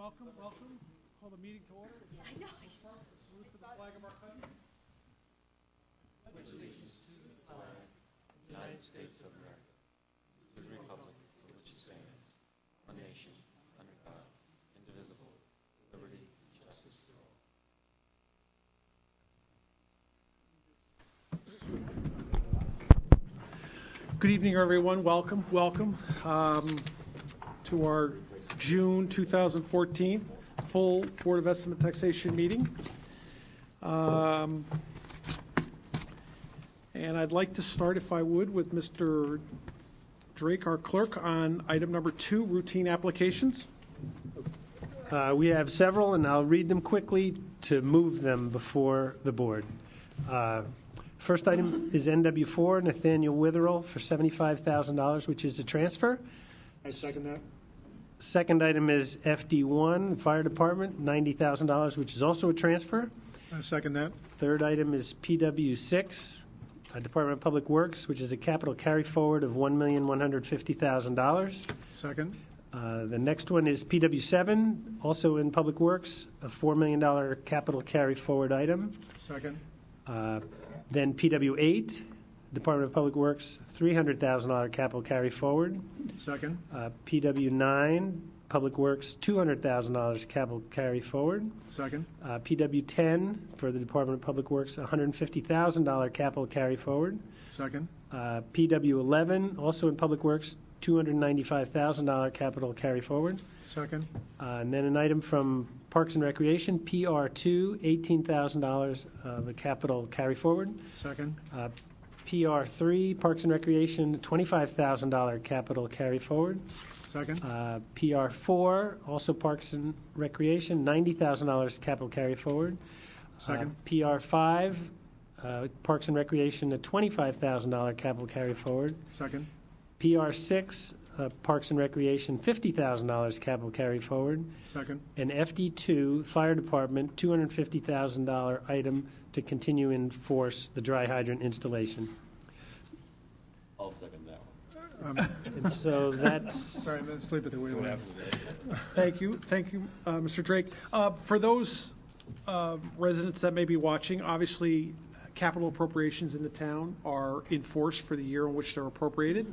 welcome. Call the meeting to order. I know. Salute to the flag of our country. Pledge allegiance to the flag of the United States of America, to the republic for which it stands, one nation, under God, indivisible, with liberty and justice for all. Good evening, everyone. Welcome to our June 2014 full Board of Estimate Taxation meeting. And I'd like to start, if I would, with Mr. Drake, our clerk, on item number 2, routine applications. We have several, and I'll read them quickly to move them before the board. First item is NW4, Nathaniel Witherell, for $75,000, which is a transfer. I second that. Second item is FD1, the Fire Department, $90,000, which is also a transfer. I second that. Third item is PW6, Department of Public Works, which is a capital carry forward of $1,150,000. Second. The next one is PW7, also in Public Works, a $4 million capital carry forward item. Second. Then PW8, Department of Public Works, $300,000 capital carry forward. Second. PW9, Public Works, $200,000 capital carry forward. Second. PW10 for the Department of Public Works, $150,000 capital carry forward. Second. PW11, also in Public Works, $295,000 capital carry forward. Second. And then an item from Parks and Recreation, PR2, $18,000 of a capital carry forward. Second. PR3, Parks and Recreation, $25,000 capital carry forward. Second. PR4, also Parks and Recreation, $90,000 capital carry forward. Second. PR5, Parks and Recreation, a $25,000 capital carry forward. Second. PR6, Parks and Recreation, $50,000 capital carry forward. Second. And FD2, Fire Department, $250,000 item to continue in force the dry hydrant installation. I'll second that one. And so that's... Sorry, I'm going to sleep at the wheel. Thank you, Mr. Drake. For those residents that may be watching, obviously, capital appropriations in the town are in force for the year in which they're appropriated.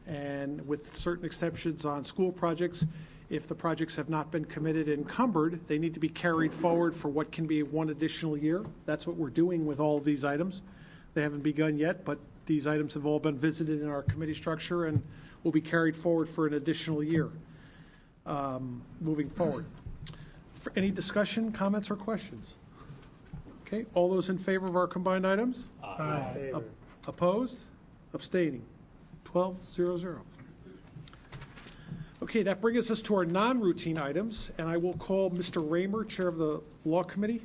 And with certain exceptions on school projects, if the projects have not been committed and encumbered, they need to be carried forward for what can be one additional year. That's what we're doing with all of these items. They haven't begun yet, but these items have all been visited in our committee structure and will be carried forward for an additional year moving forward. For any discussion, comments, or questions? Okay, all those in favor of our combined items? Aye. Opposed? Abstaining? 12-0-0. Okay, that brings us to our non-routine items, and I will call Mr. Raymer, Chair of the Law Committee.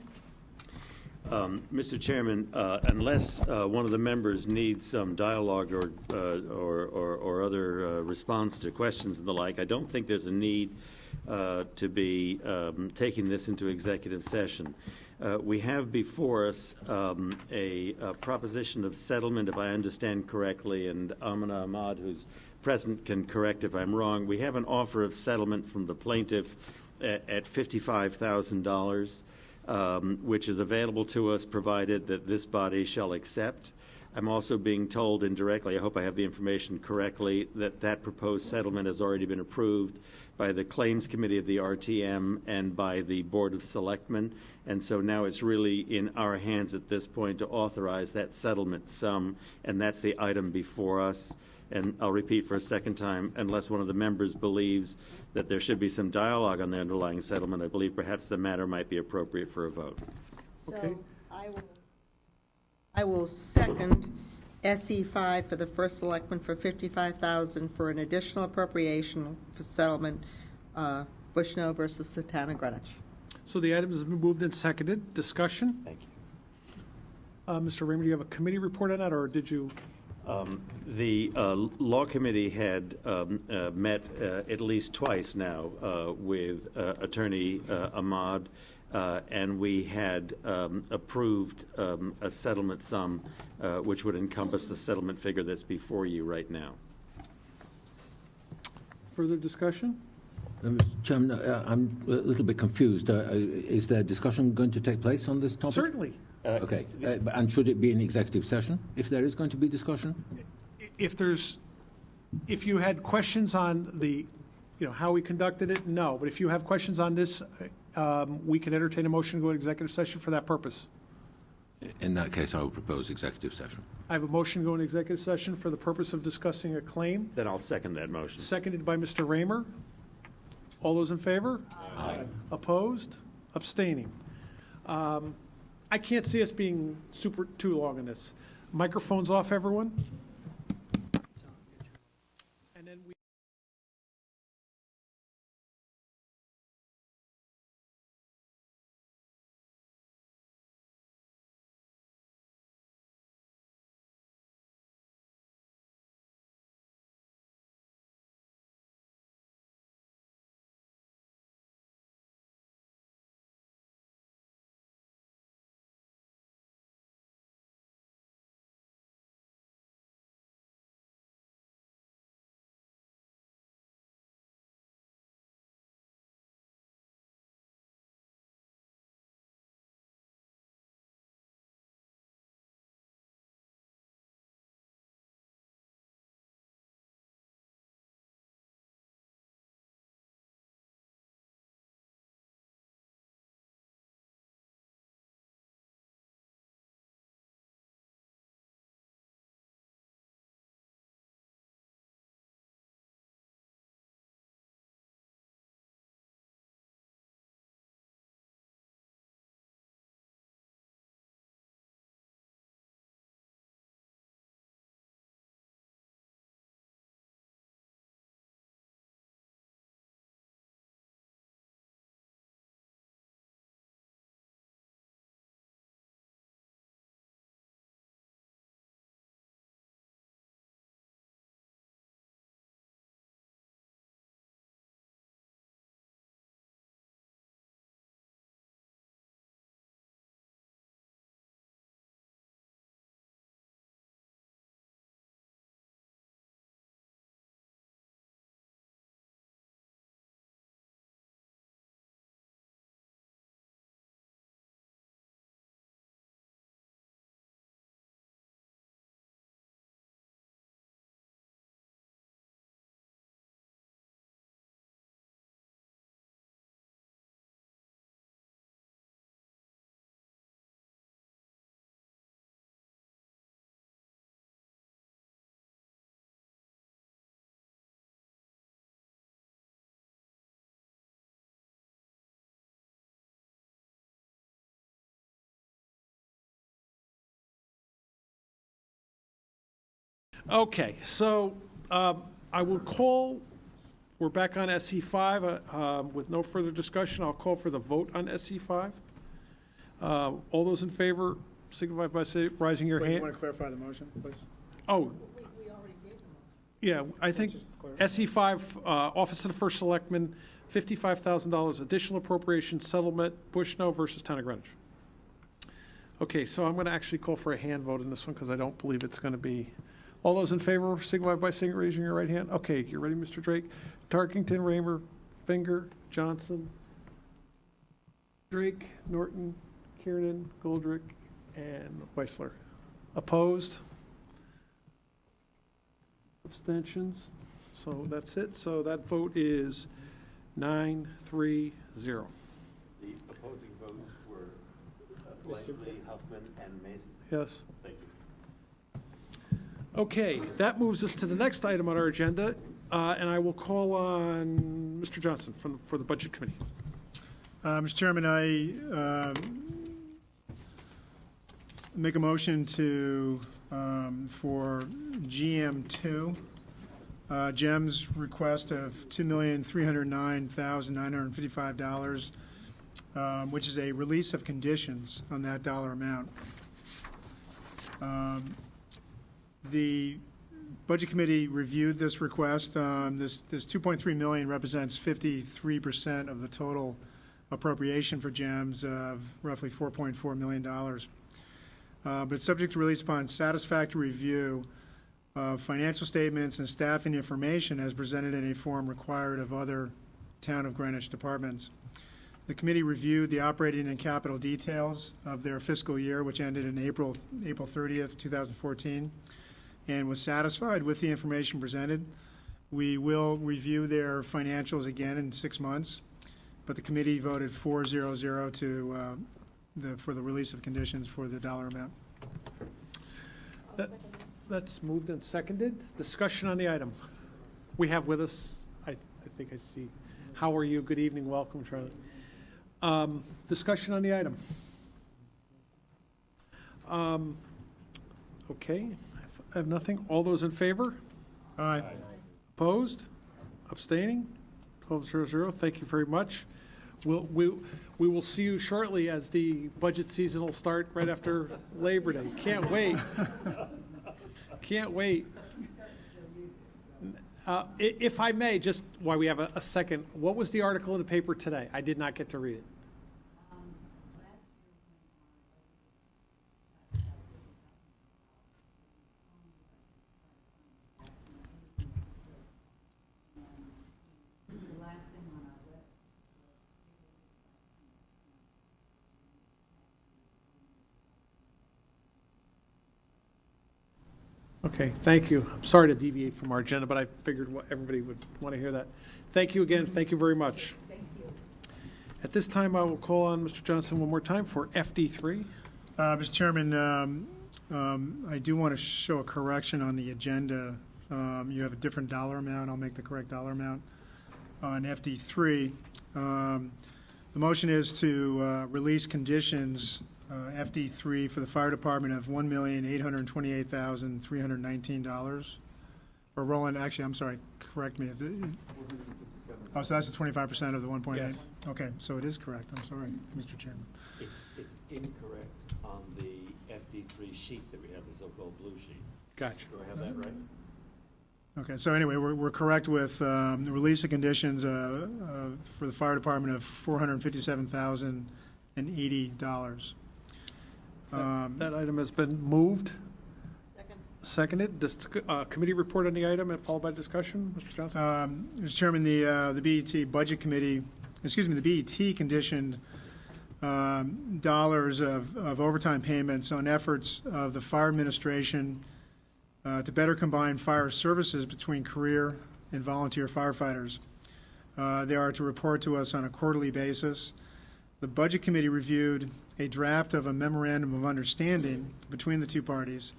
Mr. Chairman, unless one of the members needs some dialogue or other response to questions and the like, I don't think there's a need to be taking this into executive session. We have before us a proposition of settlement, if I understand correctly, and Amina Ahmad, who's present, can correct if I'm wrong. We have an offer of settlement from the plaintiff at $55,000, which is available to us provided that this body shall accept. I'm also being told indirectly, I hope I have the information correctly, that that proposed settlement has already been approved by the Claims Committee of the RTM and by the Board of Selectmen. And so now it's really in our hands at this point to authorize that settlement sum, and that's the item before us. And I'll repeat for a second time, unless one of the members believes that there should be some dialogue on the underlying settlement, I believe perhaps the matter might be appropriate for a vote. Okay. So I will second SE5 for the first selectman for $55,000 for an additional appropriation for settlement, Bushnell versus the town of Greenwich. So the item has been moved and seconded. Discussion? Thank you. Mr. Raymer, do you have a committee report on that, or did you? The Law Committee had met at least twice now with Attorney Ahmad, and we had approved a settlement sum which would encompass the settlement figure that's before you right now. Further discussion? Mr. Chairman, I'm a little bit confused. Is there discussion going to take place on this topic? Certainly. Okay. And should it be an executive session if there is going to be discussion? If you had questions on the, how we conducted it, no. But if you have questions on this, we can entertain a motion to go to executive session for that purpose. In that case, I will propose executive session. I have a motion to go into executive session for the purpose of discussing a claim, Then I'll second that motion. seconded by Mr. Raymer. All those in favor? Aye. Opposed? Abstaining. I can't see us being too long on this. Microphones off, everyone? And then we. Okay, so I will call, we're back on SC5. With no further discussion, I'll call for the vote on SC5. All those in favor signify by raising your Wait, you want hand. to clarify the motion, please? Oh. Yeah, I think SC5, Office of the First Selectman, $55,000 additional appropriation settlement, Bushnell versus Town of Greenwich. Okay, so I'm going to actually call for a hand vote in this one because I don't believe it's going to be. All those in favor signify by raising your right hand. Okay, you ready, Mr. Drake? Tarkington, Raymer, Finger, Johnson, Drake, Norton, Kiernan, Goldrick, and Weissler. Opposed? Abstentions? So that's it. So that vote is 9-3-0. The opposing votes were Blakely, Huffman, and Mason. Yes. Thank you. Okay, that moves us to the next item on our agenda, and I will call on Mr. Johnson for the Budget Committee. Mr. Chairman, I make a motion to, for GM2, GEM's request of $2,309,955, which is a release of conditions on that dollar amount. The Budget Committee reviewed this request. This $2.3 million represents 53% of the total appropriation for GEMS of roughly $4.4 million. But it's subject to release upon satisfactory review of financial statements and staffing information as presented in a form required of other Town of Greenwich departments. The committee reviewed the operating and capital details of their fiscal year, which ended in April 30th, 2014, and was satisfied with the information presented. We will review their financials again in 6 months, but the committee voted 4-0-0 for the release of conditions for the dollar amount. That's moved and seconded. Discussion on the item. We have with us, I think I see, how are you? Good evening, welcome, Charlie. Discussion on the item. Okay, I have nothing. All those in favor? Aye. Opposed? Abstaining? 12-0-0. Thank you very much. We will see you shortly as the budget season will start right after Labor Day. Can't wait. Can't wait. If I may, just while we have a second, what was the article in the paper today? I did not get to read it. Okay, thank you. I'm sorry to deviate from our agenda, but I figured everybody would want to hear that. Thank you again. Thank you very much. Thank you. At this time, I will call on Mr. Johnson one more time for FD3. Mr. Chairman, I do want to show a correction on the agenda. You have a different dollar amount. I'll make the correct dollar amount on FD3. The motion is to release conditions FD3 for the fire department of $1,828,319. Or Roland, actually, I'm sorry, correct me. Oh, so that's the 25% of the 1.8? Yes. Okay, so it is correct. I'm sorry, Mr. Chairman. It's incorrect on the FD3 sheet that we have, the so-called blue sheet. Gotcha. Do I have that right? Okay, so anyway, we're correct with the release of conditions for the fire department of $457,080. That item has been moved. Second. Seconded. Committee report on the item and followed by discussion. Mr. Johnson? Mr. Chairman, the BET Budget Committee, the BET conditioned dollars of overtime payments on efforts of the fire administration to better combine fire services between career and volunteer firefighters. They are to report to us on a quarterly basis. The Budget Committee reviewed a draft of a memorandum of understanding between the two parties.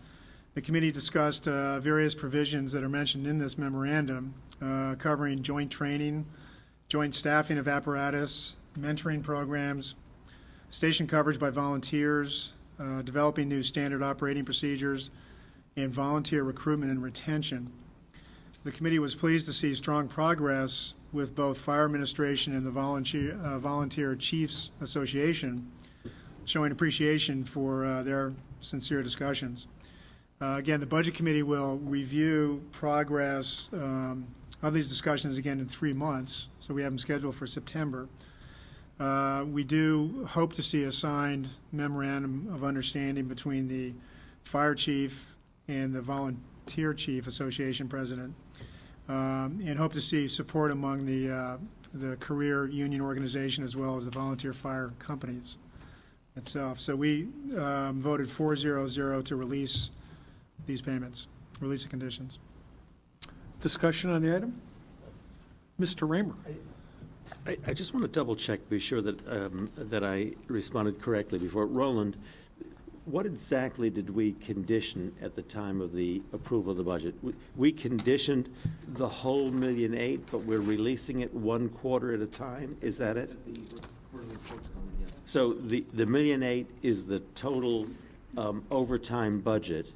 The committee discussed various provisions that are mentioned in this memorandum, covering joint training, joint staffing of apparatus, mentoring programs, station coverage by volunteers, developing new standard operating procedures, and volunteer recruitment and retention. The committee was pleased to see strong progress with both Fire Administration and the Volunteer Chiefs Association, showing appreciation for their sincere discussions. Again, the Budget Committee will review progress of these discussions again in 3 months, so we have them scheduled for September. We do hope to see a signed memorandum of understanding between the Fire Chief and the Volunteer Chief Association President, and hope to see support among the career union organization as well as the volunteer fire companies itself. So we voted 4-0-0 to release these payments, release the conditions. Discussion on the item? Mr. Raymer? I just want to double check, be sure that that I responded correctly before. Roland, what exactly did we condition at the time of the approval of the budget? We conditioned the whole $1.8 million, but we're releasing it 1 quarter at a time? Is that it? So the $1.8 million is the total overtime budget,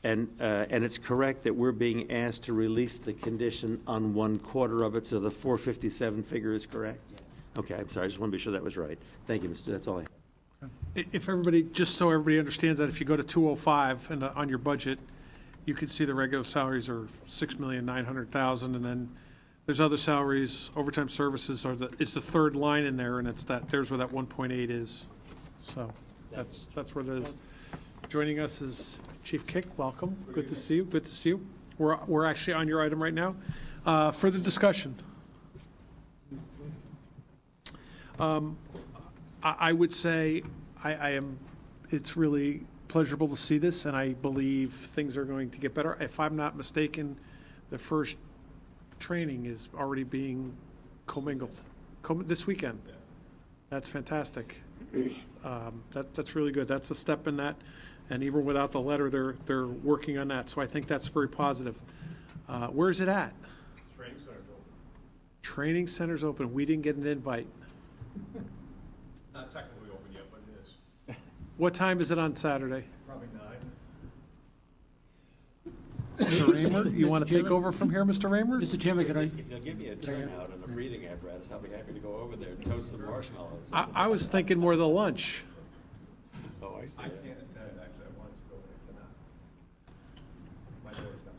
and it's correct that we're being asked to release the condition on 1 quarter of it, so the 457 figure is correct? Yes. Okay, I'm sorry, I just want to be sure that was right. Thank you, Mr. That's all I have. If everybody, just so everybody understands that, if you go to 205 and on your budget, you can see the regular salaries are $6,900,000, and then there's other salaries. Overtime services is the third line in there, and there's where that 1.8 is. So that's where it is. Joining us is Chief Kick. Welcome. Good to see you. Good to see you. We're actually on your item right now. Further discussion. I would say it's really pleasurable to see this, and I believe things are going to get better. If I'm not mistaken, the first training is already being commingled this weekend. That's fantastic. That's really good. That's a step in that, and even without the letter, they're working on that. So I think that's very positive. Where's it at? Training center's open. Training center's open. We didn't get an invite. Not technically open yet, but it is. What time is it on Saturday? Probably 9. Mr. Raymer, you want to take Chairman? over from here, Mr. Raymer? Mr. Chairman, can I? If they'll give me a turnout and a breathing apparatus, I'll be happy to go over there and toast some marshmallows. I was thinking more the lunch. Oh, I see. I can't attend, actually, I wanted to go, but I cannot. My daughter's got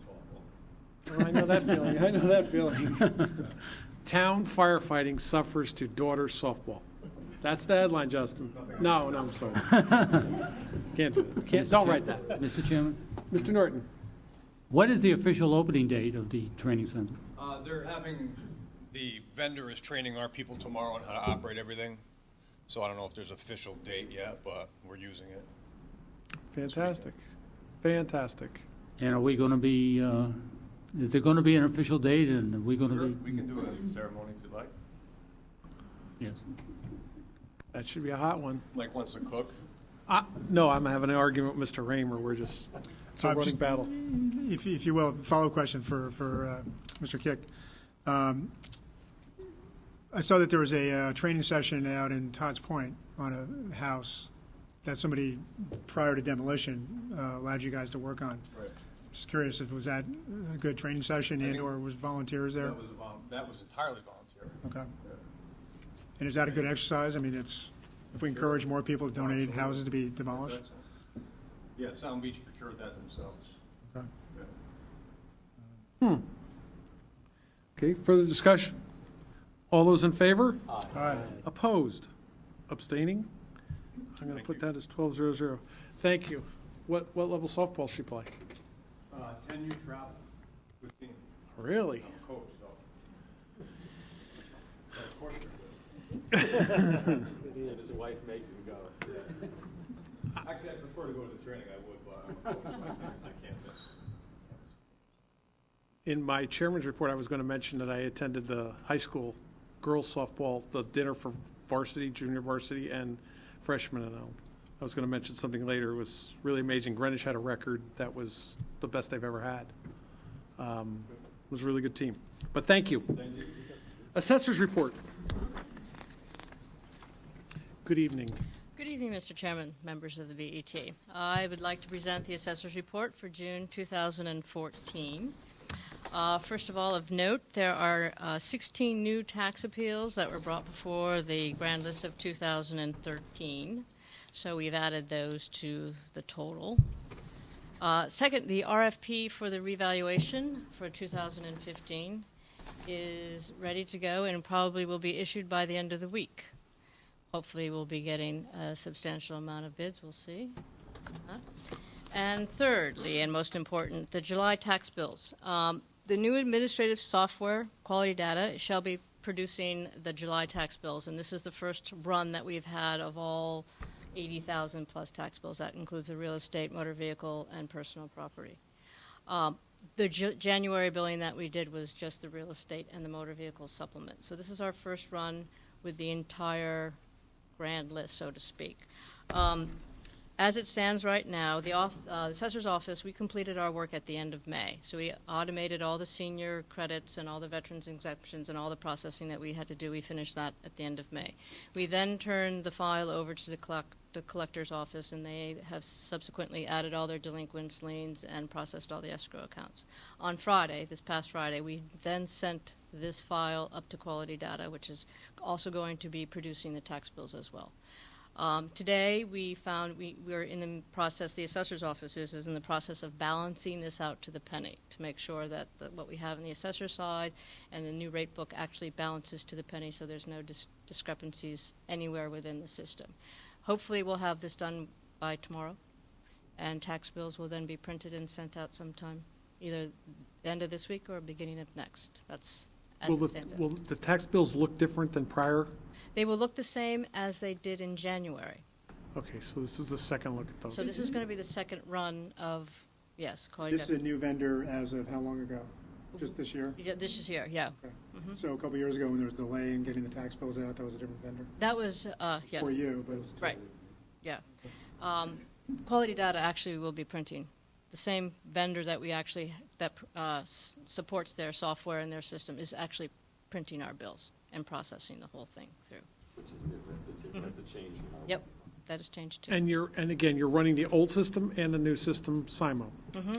softball. I know that feeling. I know that feeling. Town firefighting suffers to daughter's softball. That's the headline, Justin. No, I'm sorry. Can't do it. Can't. Don't write that. Mr. Chairman, Mr. Norton. what is the official opening date of the training center? They're having, the vendor is training our people tomorrow on how to operate everything. So I don't know if there's an official date yet, but we're using it. Fantastic. Fantastic. And are we going to be, is there going to be an official date, and are we going to Sure, be? we can do a ceremony if you'd like. Yes. That should be a hot one. Mike wants to cook. No, I'm having an argument with Mr. Raymer. We're just, it's a running Just- battle. If you will, follow-up question for Mr. Kick. I saw that there was a training session out in Todd's Point on a house that somebody, prior to demolition, allowed you guys to work on. Right. Just curious if was that a good training session and/or was volunteers there? That was entirely volunteer. Okay. And is that a good exercise? I mean, if we encourage more people to donate houses to be demolished? Yeah, Sound Beach procured that themselves. Okay. Yeah. Okay, further discussion? All those in favor? All right. Opposed? Abstaining? I'm going to put that as 12-0-0. Thank you. What level softball does she play? 10-year travel with team. Really? Coach, so. Of course they're good. And his wife makes him go. Actually, I prefer to go to the training, I would, but I'm a coach, so I can't miss. In my chairman's report, I was going to mention that I attended the high school girls softball, the dinner for varsity, junior varsity, and freshmen. And I was going to mention something later. It was really amazing. Greenwich had a record that was the best they've ever had. It was a really good team. But thank you. Assessor's report. Good evening. Good evening, Mr. Chairman, members of the BET. I would like to present the assessor's report for June 2014. First of all, of note, there are 16 new tax appeals that were brought before the grand list of 2013. So we've added those to the total. Second, the RFP for the revaluation for 2015 is ready to go and probably will be issued by the end of the week. Hopefully we'll be getting a substantial amount of bids. We'll see. And thirdly, and most important, the July tax bills. The new administrative software, Quality Data, shall be producing the July tax bills, and this is the first run that we've had of all 80,000 plus tax bills. That includes the real estate, motor vehicle, and personal property. The January billing that we did was just the real estate and the motor vehicle supplement. So this is our first run with the entire grand list, so to speak. As it stands right now, the assessor's office, we completed our work at the end of May. So we automated all the senior credits and all the veterans exemptions and all the processing that we had to do. We finished that at the end of May. We then turned the file over to the collector's office, and they have subsequently added all their delinquents, liens, and processed all the escrow accounts. On Friday, this past Friday, we then sent this file up to Quality Data, which is also going to be producing the tax bills as well. Today, we found we're in the process, the assessor's office is in the process of balancing this out to the penny to make sure that what we have on the assessor side and the new rate book actually balances to the penny so there's no discrepancies anywhere within the system. Hopefully, we'll have this done by tomorrow, and tax bills will then be printed and sent out sometime, either the end of this week or beginning of next. That's as Will it stands. will the tax bills look different than prior? They will look the same as they did in January. Okay, so this is the second look at those. So this is going to be the second run of, yes, Quality This is a new vendor as of how long ago? Just this year? Yeah, this is here, yeah. Okay. So a couple years ago, when there was a delay in getting the tax bills out, that was a different vendor? That was, yes. For you, but... Right, yeah. Quality Data actually will be printing. The same vendor that we actually, that supports their software and their system is actually printing our bills and processing the whole thing through. Which is good, that's a change. Yep, that has changed too. And again, you're running the old system and the new system, SIMO.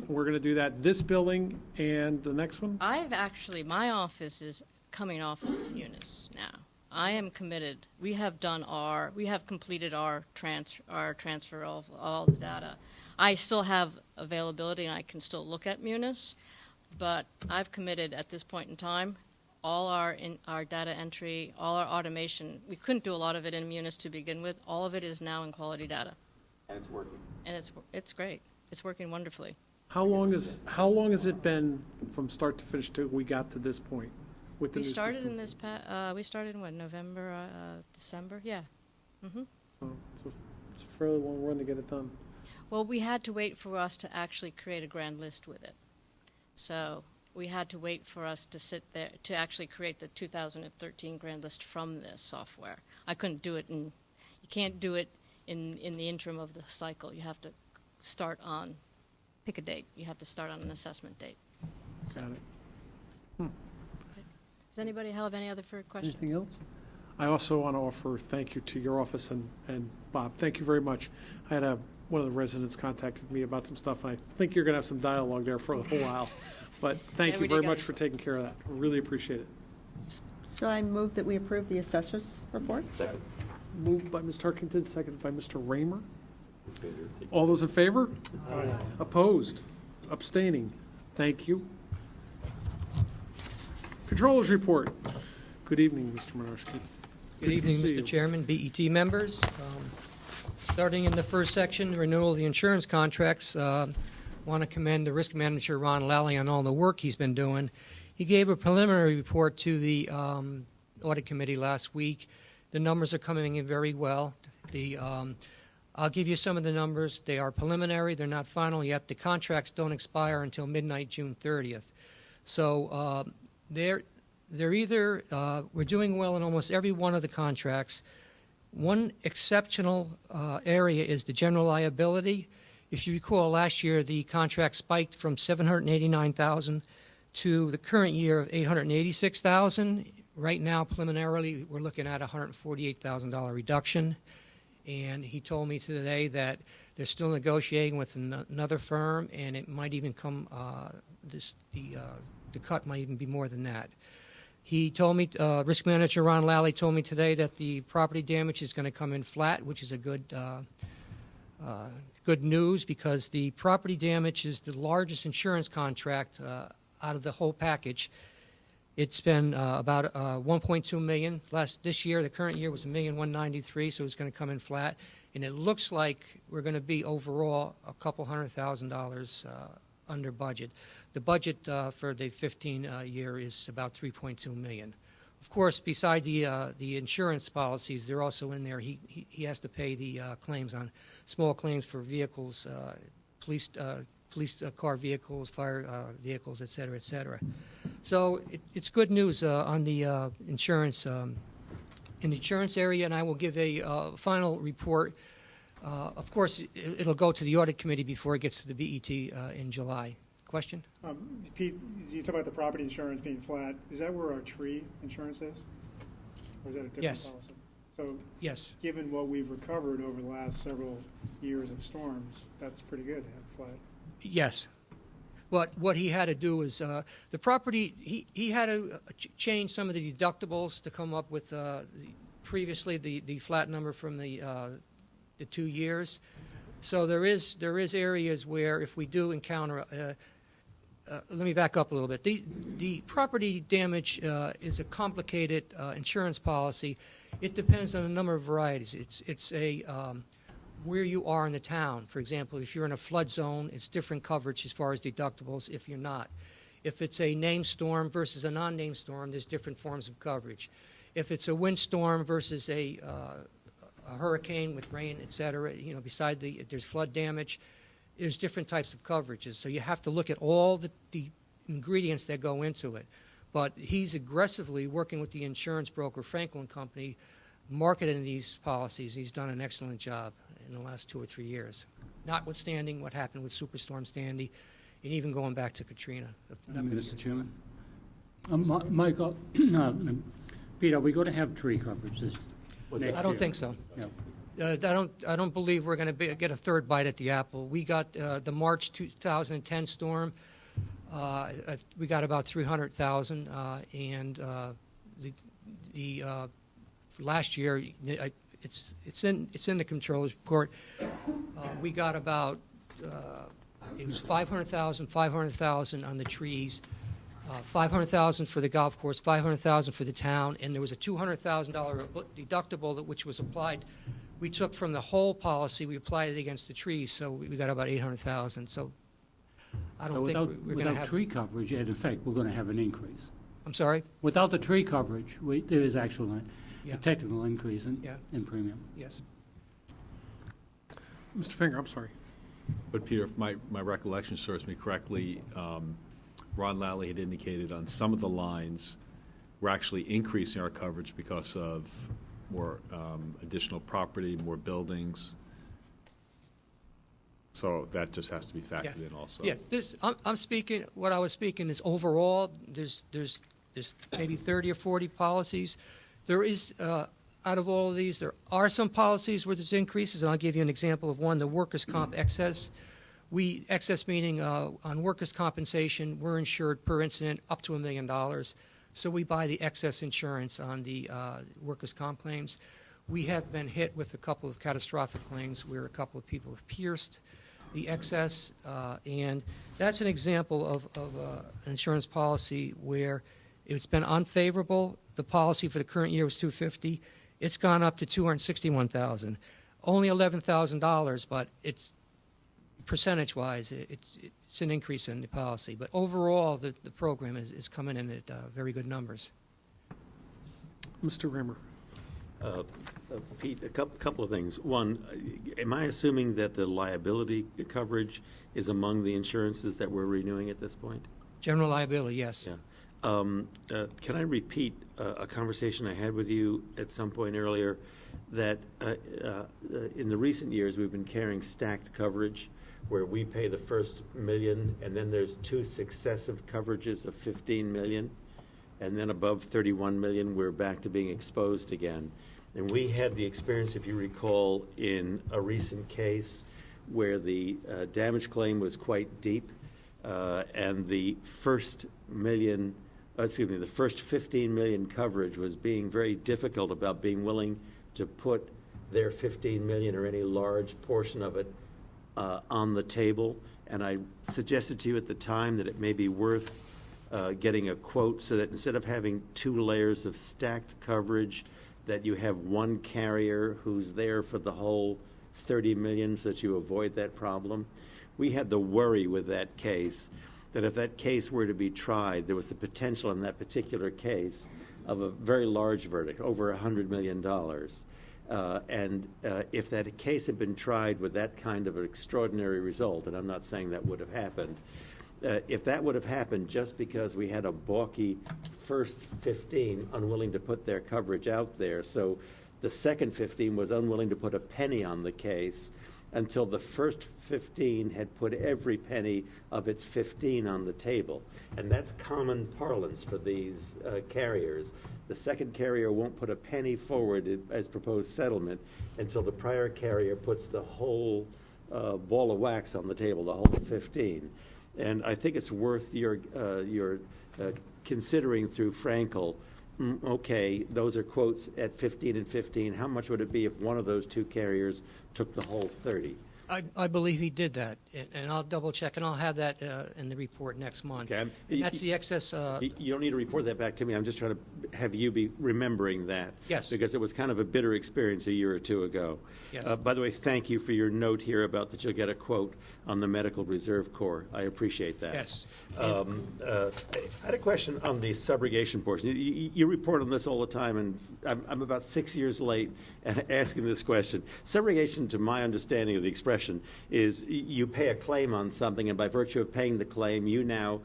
We're going to do that this building and the next one? My office is coming off of Munis now. I am committed. We have completed our transfer of all the data. I still have availability and I can still look at Munis, but I've committed at this point in time all our data entry, all our automation. We couldn't do a lot of it in Munis to begin with. All of it is now in Quality Data. And it's working. And it's great. It's working wonderfully. How long has it been from start to finish till we got to this point with the We new started system? in this. We started in what, November, December? Yeah. So it's a fairly long run to get it done. Well, we had to wait for us to actually create a grand list with it. So we had to wait for us to sit there to actually create the 2013 grand list from this software. I couldn't do it, you can't do it in the interim of the cycle. You have to pick a date. You have to start on an assessment date. So. Got it. Does anybody have any other further questions? Anything else? I also want to offer thank you to your office and Bob. Thank you very much. I had one of the residents contacted me about some stuff, and I think you're going to have some dialogue there for a little while. But thank you very much for taking care of that. I really appreciate it. So I move that we approve the assessor's report. Second. Moved by Ms. Tarkington, seconded by Mr. Raymer. All those in favor? Aye. Opposed? Abstaining? Thank you. Controllers report. Good evening, Mr. Minarski. Good evening, Mr. Chairman, BET members. Starting in the first section, renewal of the insurance contracts. Want to commend the risk manager, Ron Lally, on all the work he's been doing. He gave a preliminary report to the audit committee last week. The numbers are coming in very well. I'll give you some of the numbers. They are preliminary. They're not final yet. The contracts don't expire until midnight, June 30th. So we're doing well in almost every one of the contracts. One exceptional area is the general liability. If you recall, last year the contract spiked from $789,000 to the current year of $886,000. Right now, preliminarily, we're looking at a $148,000 reduction. And he told me today that they're still negotiating with another firm, and it might even come. The cut might even be more than that. He told me, risk manager Ron Lally told me today that the property damage is going to come in flat, which is a good news, because the property damage is the largest insurance contract out of the whole package. It's been about $1.2 million. This year, the current year was $1,193,000, so it's going to come in flat. And it looks like we're going to be overall a couple $100,000 under budget. The budget for the 15 year is about $3.2 million. Of course, beside the insurance policies, they're also in there. He has to pay the claims on small claims for vehicles, police car vehicles, fire vehicles, et cetera, et cetera. So it's good news on the insurance in the insurance area, and I will give a final report. Of course, it'll go to the audit committee before it gets to the BET in July. Question? Pete, you talk about the property insurance being flat. Is that where our tree insurance is? Or is that a different Yes. policy? So, Yes. given what we've recovered over the last several years of storms, that's pretty good to have flat. Yes. What he had to do is the property, he had to change some of the deductibles to come up with previously the flat number from the 2 years. So there is areas where if we do encounter, let me back up a little bit. The property damage is a complicated insurance policy. It depends on a number of varieties. It's where you are in the town. For example, if you're in a flood zone, it's different coverage as far as deductibles if you're not. If it's a named storm versus a non-named storm, there's different forms of coverage. If it's a windstorm versus a hurricane with rain, et cetera, if there's flood damage, there's different types of coverages. So you have to look at all the ingredients that go into it. But he's aggressively working with the insurance broker, Franklin Company, marketing these policies. He's done an excellent job in the last 2 or 3 years, notwithstanding what happened with Superstorm Sandy and even going back to Katrina. Mr. Chairman. Michael, Pete, are we going to have tree coverage this next I don't year? think so. No. I don't believe we're going to get a third bite at the apple. We got the March 2010 storm. We got about 300,000, and the last year it's in the controller's report. We got about it was 500,000 on the trees, 500,000 for the golf course, 500,000 for the town, and there was a $200,000 deductible which was applied. We took from the whole policy, we applied it against the trees, so we got about 800,000. So I don't think we're going to have tree coverage. In effect, we're going to have an increase. I'm sorry? Without the tree coverage, there is actually Yeah. a technical increase in premium. Yes. Mr. Finger, I'm sorry. But Peter, if my recollection serves me correctly, Ron Lally had indicated on some of the lines we're actually increasing our coverage because of more additional property, more buildings. So that just has to be factored in also. Yeah, I'm speaking. What I was speaking is overall. There's maybe 30 or 40 policies. There is out of all of these, there are some policies where there's increases, and I'll give you an example of one: the workers' comp excess. Excess meaning on workers' compensation, we're insured per incident up to $1 million. So we buy the excess insurance on the workers' comp claims. We have been hit with a couple of catastrophic claims where a couple of people have pierced the excess, and that's an example of an insurance policy where it's been unfavorable. The policy for the current year was $250,000. It's gone up to $261,000. Only $11,000, but it's percentage-wise, it's an increase in the policy. But overall, the program is coming in at very good numbers. Mr. Rimmer. Pete, a couple of things. One, am I assuming that the liability coverage is among the insurances that we're renewing at this point? General liability, yes. Yeah. Can I repeat a conversation I had with you at some point earlier that in the recent years we've been carrying stacked coverage where we pay the first $1 million and then there's 2 successive coverages of $15 million, and then above $31 million we're back to being exposed again. And we had the experience, if you recall, in a recent case where the damage claim was quite deep, and the first $15 million coverage was being very difficult about being willing to put their $15 million or any large portion of it on the table. And I suggested to you at the time that it may be worth getting a quote so that instead of having 2 layers of stacked coverage, that you have one carrier who's there for the whole $30 million so that you avoid that problem. We had the worry with that case that if that case were to be tried, there was the potential in that particular case of a very large verdict, over $100 million. And if that case had been tried with that kind of an extraordinary result, and I'm not saying that would have happened, if that would have happened just because we had a balky first 15 unwilling to put their coverage out there, so the second 15 was unwilling to put a penny on the case until the first 15 had put every penny of its 15 on the table. And that's common parlance for these carriers. The second carrier won't put a penny forward as proposed settlement until the prior carrier puts the whole ball of wax on the table, the whole 15. And I think it's worth your considering through Frankel, okay, those are quotes at 15 and 15. How much would it be if one of those 2 carriers took the whole 30? I believe he did that. and I'll double check, and I'll have that in the report next month. Okay. And that's the excess. You don't need to report that back to me. I'm just trying to have you be remembering that. Yes. Because it was kind of a bitter experience a year or two ago. Yes. By the way, thank you for your note here about that you'll get a quote on the Medical Reserve Corps. I appreciate that. Yes. I had a question on the subrogation portion. You report on this all the time, and I'm about 6 years late at asking this question. Subrogation, to my understanding of the expression, is you pay a claim on something, and by virtue of paying the claim, you now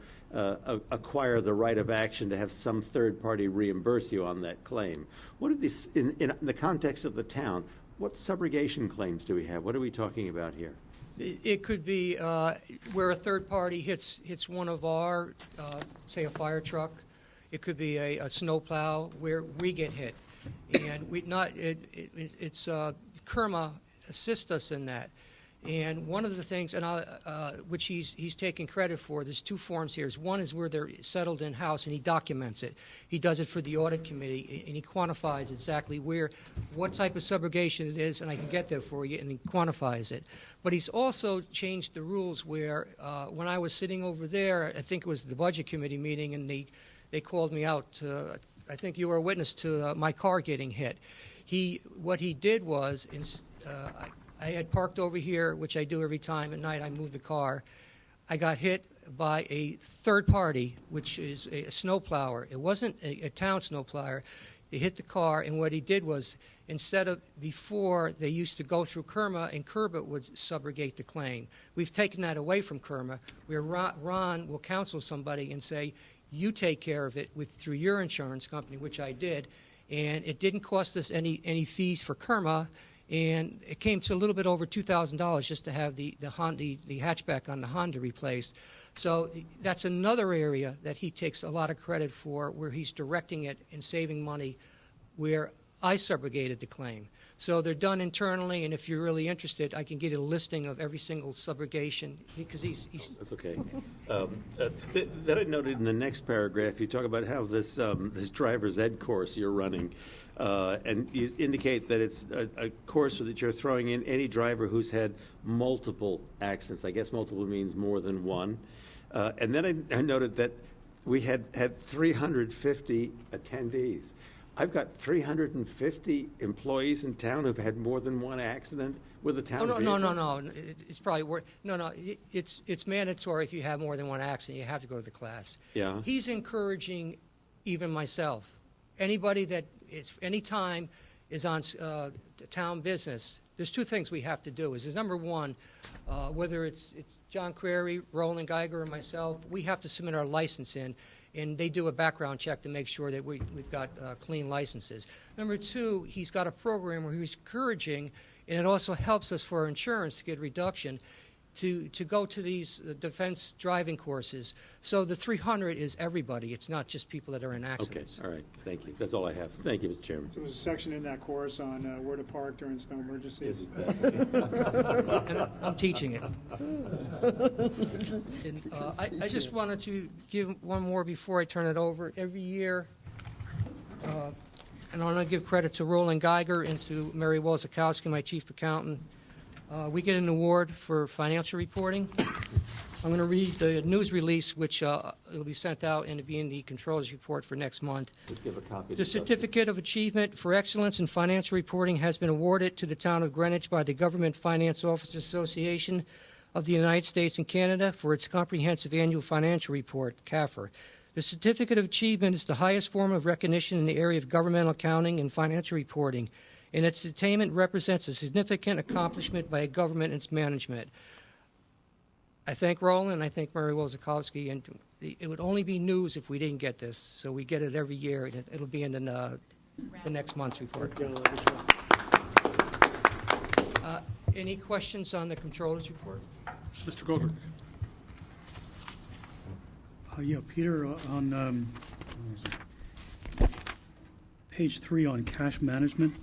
acquire the right of action to have some third party reimburse you on that claim. What are these, in the context of the town, what subrogation claims do we have? What are we talking about here? It could be where a third party hits one of our, say, a fire truck. It could be a snowplow where we get hit, and it's KERMA assists us in that. And one of the things, and which he's taking credit for, there's two forms here. One is where they're settled in-house, and he documents it. He does it for the audit committee, and he quantifies exactly what type of subrogation it is, and I can get that for you, and he quantifies it. But he's also changed the rules where, when I was sitting over there, I think it was the budget committee meeting, and they called me out. I think you were a witness to my car getting hit. What he did was, I had parked over here, which I do every time at night. I move the car. I got hit by a third party, which is a snowplower. It wasn't a town snowplower. They hit the car, and what he did was, instead of before, they used to go through KERMA, and KERMA would subrogate the claim. We've taken that away from KERMA, where Ron will counsel somebody and say, you take care of it through your insurance company, which I did, and it didn't cost us any fees for KERMA. And it came to a little bit over $2,000 just to have the hatchback on the Honda replaced. So that's another area that he takes a lot of credit for, where he's directing it and saving money, where I subrogated the claim. So they're done internally, and if you're really interested, I can get a listing of every single subrogation, because he's That's okay. Then I noted in the next paragraph, you talk about how this driver's ed course you're running, and you indicate that it's a course that you're throwing in any driver who's had multiple accidents. I guess multiple means more than one. And then I noted that we had 350 attendees. I've got 350 employees in town who've had more than one accident with a town vehicle. No. It's probably worth. No. It's mandatory if you have more than one accident. You have to go to the class. Yeah. He's encouraging even myself, anybody that any time is on town business. There's two things we have to do. Is number one, whether it's John Crary, Roland Geiger, or myself, we have to submit our license in. And they do a background check to make sure that we've got clean licenses. Number two, he's got a program where he's encouraging, and it also helps us for our insurance to get a reduction, to go to these defense driving courses. So the 300 is everybody. It's not just people that are in accidents. Okay, all right. Thank you. That's all I have. Thank you, Mr. Chairman. So there's a section in that course on where to park during snow emergencies. And I'm teaching it. And, I just wanted to give one more before I turn it over. Every year, and I want to give credit to Roland Geiger and to Mary Wozakowski, my chief accountant. We get an award for financial reporting. I'm going to read the news release, which will be sent out and it'll be in the controllers report for next month. Let's give a copy. The Certificate of Achievement for Excellence in Financial Reporting has been awarded to the town of Greenwich by the Government Finance Officers Association of the United States and Canada for its comprehensive annual financial report, CAFR. The Certificate of Achievement is the highest form of recognition in the area of governmental accounting and financial reporting, and its attainment represents a significant accomplishment by a government and its management. I thank Roland, I thank Mary Wozakowski, and it would only be news if we didn't get this, so we get it every year, and it'll be in the next month's report. Any questions on the controller's report? Mr. Goldberg. Yeah, Peter, on page 3 on cash management,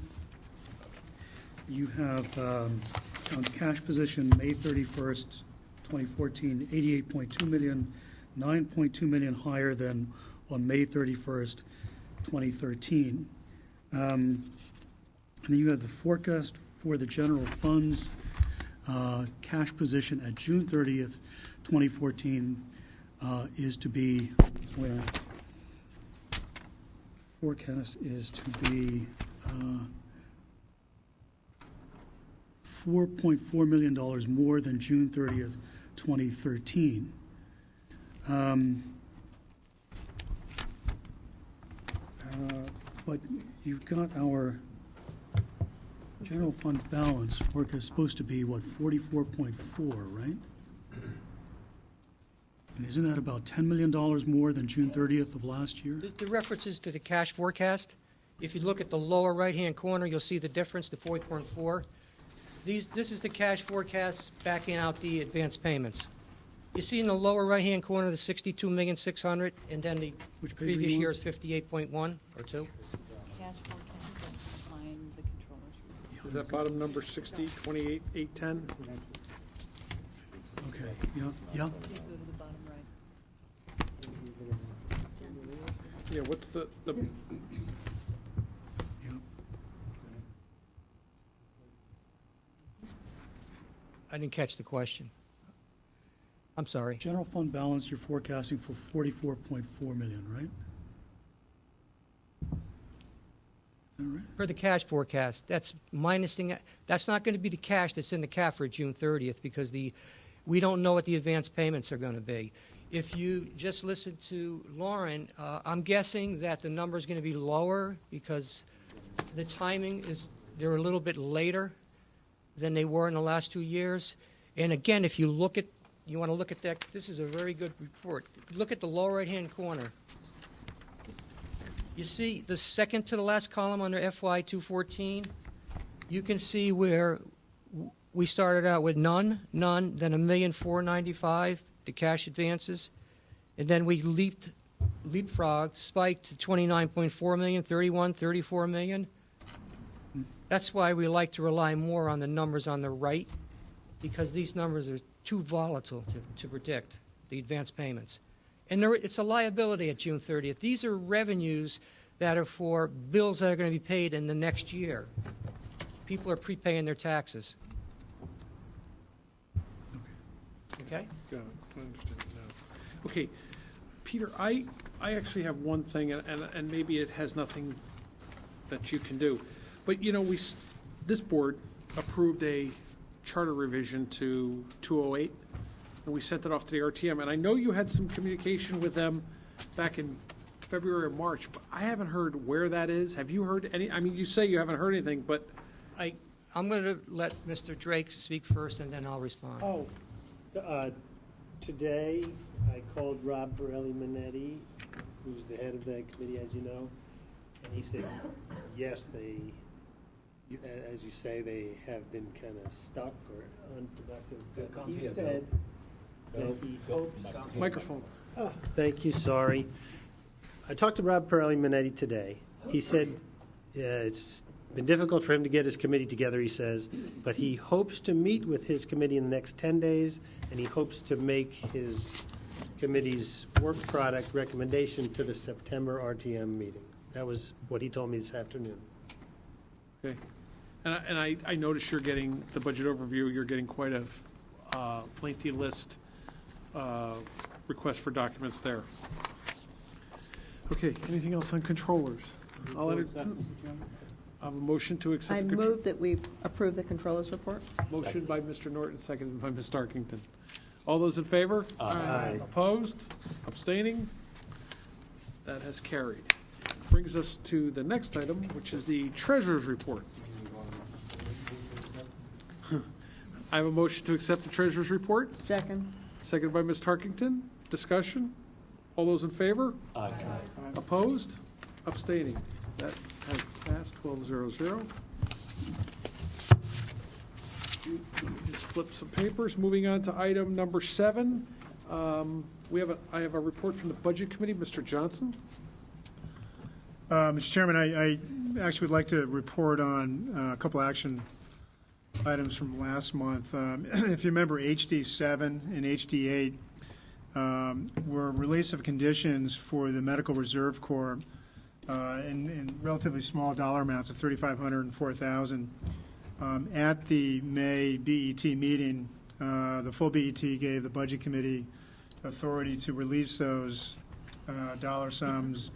you have on cash position May 31st, 2014, 88.2 million, 9.2 million higher than on May 31st, 2013. And then you have the forecast for the general funds. cash position at June 30th, 2014 is to be, forecast is to be $4.4 million more than June 30th, 2013. But you've got our general fund balance forecast supposed to be, what, 44.4, right? And isn't that about $10 million more than June 30th of last year? The references to the cash forecast, if you look at the lower right-hand corner, you'll see the difference, the 4.4. This is the cash forecast backing out the advance payments. You see in the lower right-hand corner the $62,600,000, and then the Which page are previous you on? year is 58.1 or 2. Cash forecast, find the controllers. Is that bottom number 60, 28, 810? Okay, yeah, yeah. So you go to the bottom right. Yeah, what's the, Yeah. I didn't catch the question. I'm sorry. General fund balance, you're forecasting for 44.4 million, right? Is that right? For the cash forecast, that's minusing, that's not going to be the cash that's in the CAF for June 30th because we don't know what the advance payments are going to be. If you just listen to Lauren, I'm guessing that the number is going to be lower because the timing is, they're a little bit later than they were in the last 2 years. And again, if you look at, you want to look at that, this is a very good report. Look at the lower right-hand corner. You see the second to the last column under FY 214? You can see where we started out with none, then $1,495,000, the cash advances. And then we leapfrogged, spiked to $29.4 million, $31, $34 million. That's why we like to rely more on the numbers on the right, because these numbers are too volatile to predict, the advance payments. And it's a liability at June 30th. These are revenues that are for bills that are going to be paid in the next year. People are prepaying their taxes. Okay? got it, I understand it now. Okay, Peter, I actually have one thing, and maybe it has nothing that you can do. But, you know, this board approved a charter revision to 208, and we sent it off to the RTM. And I know you had some communication with them back in February or March, but I haven't heard where that is. Have you heard any? I mean, you say you haven't heard anything, but I'm going to let Mr. Drake speak first, and then I'll respond. Oh, today I called Rob Borelli-Minetti, who's the head of the committee, as you know, and he said, yes, as you say, they have been kind of stuck or unproductive. But he said that he hopes... microphone. Oh, thank you, sorry. I talked to Rob Borelli-Minetti today. He said it's been difficult for him to get his committee together, he says, but he hopes to meet with his committee in the next 10 days, and he hopes to make his committee's work product recommendation to the September RTM meeting. That was what he told me this afternoon. Okay. And I noticed you're getting the budget overview, you're getting quite a lengthy list of requests for documents there. Okay, anything else on controllers? I'll I have a motion to accept. I move that we approve the controllers report. Motion by Mr. Norton, seconded by Ms. Starkington. All those in favor? Aye. Opposed? Abstaining? That has carried. Brings us to the next item, which is the treasurer's report. I have a motion to accept the treasurer's report, Second. seconded by Ms. Tarkington. Discussion? All those in favor? Aye. Opposed? Abstaining? That has passed 12-0-0. Just flip some papers. Moving on to item number 7. I have a report from the Budget Committee. Mr. Johnson? Mr. Chairman, I actually would like to report on a couple action items from last month. If you remember, HD 7 and HD 8 were release of conditions for the Medical Reserve Corps in relatively small dollar amounts of $3,500 and $4,000. At the May BET meeting, the full BET gave the Budget Committee authority to release those dollar sums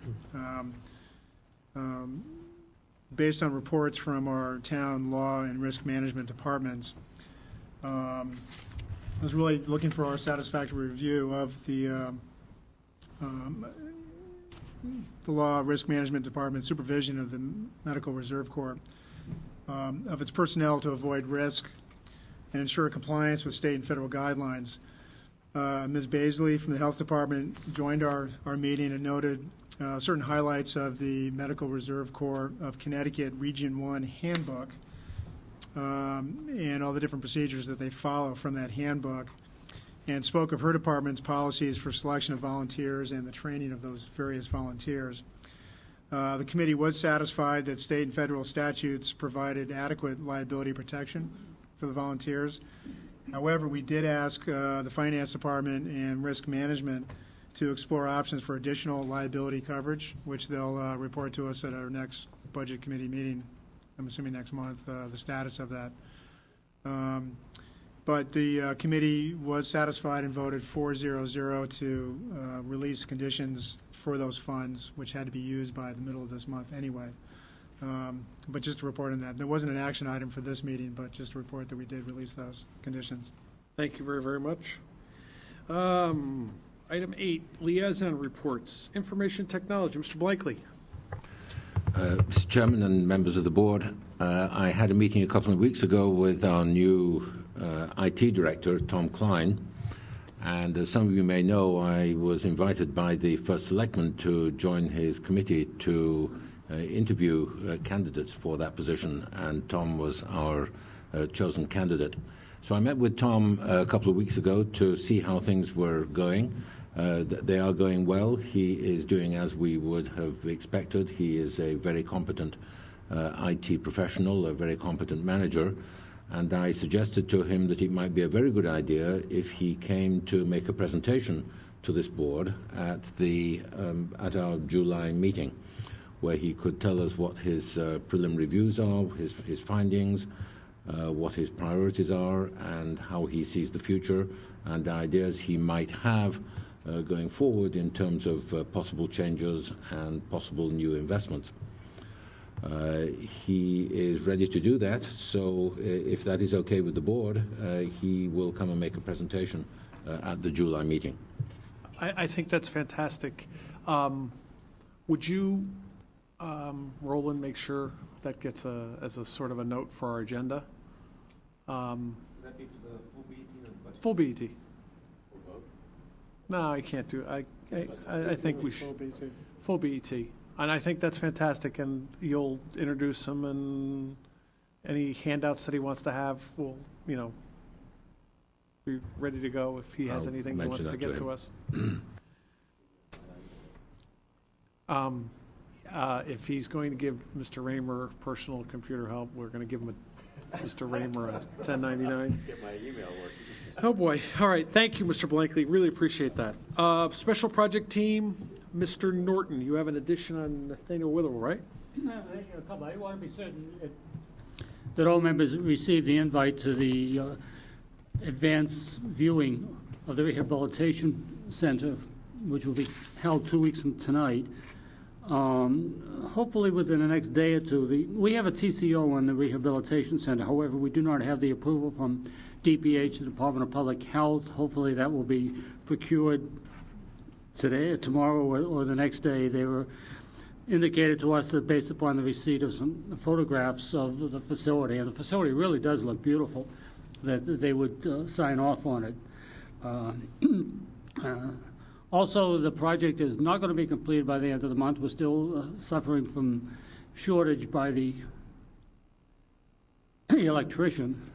based on reports from our town law and risk management departments. I was really looking for our satisfactory review of the law risk management department supervision of the Medical Reserve Corps, of its personnel to avoid risk and ensure compliance with state and federal guidelines. Ms. Baisley from the Health Department joined our meeting and noted certain highlights of the Medical Reserve Corps of Connecticut Region 1 Handbook and all the different procedures that they follow from that handbook, and spoke of her department's policies for selection of volunteers and the training of those various volunteers. The committee was satisfied that state and federal statutes provided adequate liability protection for the volunteers. However, we did ask the Finance Department and Risk Management to explore options for additional liability coverage, which they'll report to us at our next Budget Committee meeting, I'm assuming next month, the status of that. But the committee was satisfied and voted 4-0-0 to release conditions for those funds, which had to be used by the middle of this month anyway. But just to report on that, there wasn't an action item for this meeting, but just to report that we did release those conditions. Thank you very, very much. Item 8, liaison reports. Information technology. Mr. Blakely. Mr. Chairman and members of the board, I had a meeting a couple of weeks ago with our new IT director, Tom Klein, and as some of you may know, I was invited by the First Selectman to join his committee to interview candidates for that position, and Tom was our chosen candidate. So I met with Tom a couple of weeks ago to see how things were going. They are going well. He is doing as we would have expected. He is a very competent IT professional, a very competent manager, and I suggested to him that it might be a very good idea if he came to make a presentation to this board at our July meeting, where he could tell us what his prelim reviews are, his findings, what his priorities are, and how he sees the future, and ideas he might have going forward in terms of possible changes and possible new investments. He is ready to do that, so if that is okay with the board, he will come and make a presentation at the July meeting. I think that's fantastic. Would you, Roland, make sure that gets as a sort of a note for our agenda? Would that be for the full BET or the budget? Full BET. Or both? No, I can't do it. I think we should. Full BET. Full BET. And I think that's fantastic, and you'll introduce him, and any handouts that he wants to have will, be ready to go if he has I'll anything he wants to get to us. If he's going to give Mr. Raymer personal computer help, we're going to give him Mr. Raymer a 1099. Get my email working. Oh, boy. All right. Thank you, Mr. Blankley. Really appreciate that. Special project team, Mr. Norton, you have an addition on Nathaniel Witherell, right? I want to be certain that all members receive the invite to the advanced viewing of the Rehabilitation Center, which will be held 2 weeks from tonight. Hopefully within the next day or two. We have a TCO on the Rehabilitation Center. However, we do not have the approval from DPH, the Department of Public Health. Hopefully that will be procured today, tomorrow, or the next day. They were indicated to us that based upon the receipt of some photographs of the facility, and the facility really does look beautiful, that they would sign off on it. Also, the project is not going to be completed by the end of the month. We're still suffering from shortage by the electrician.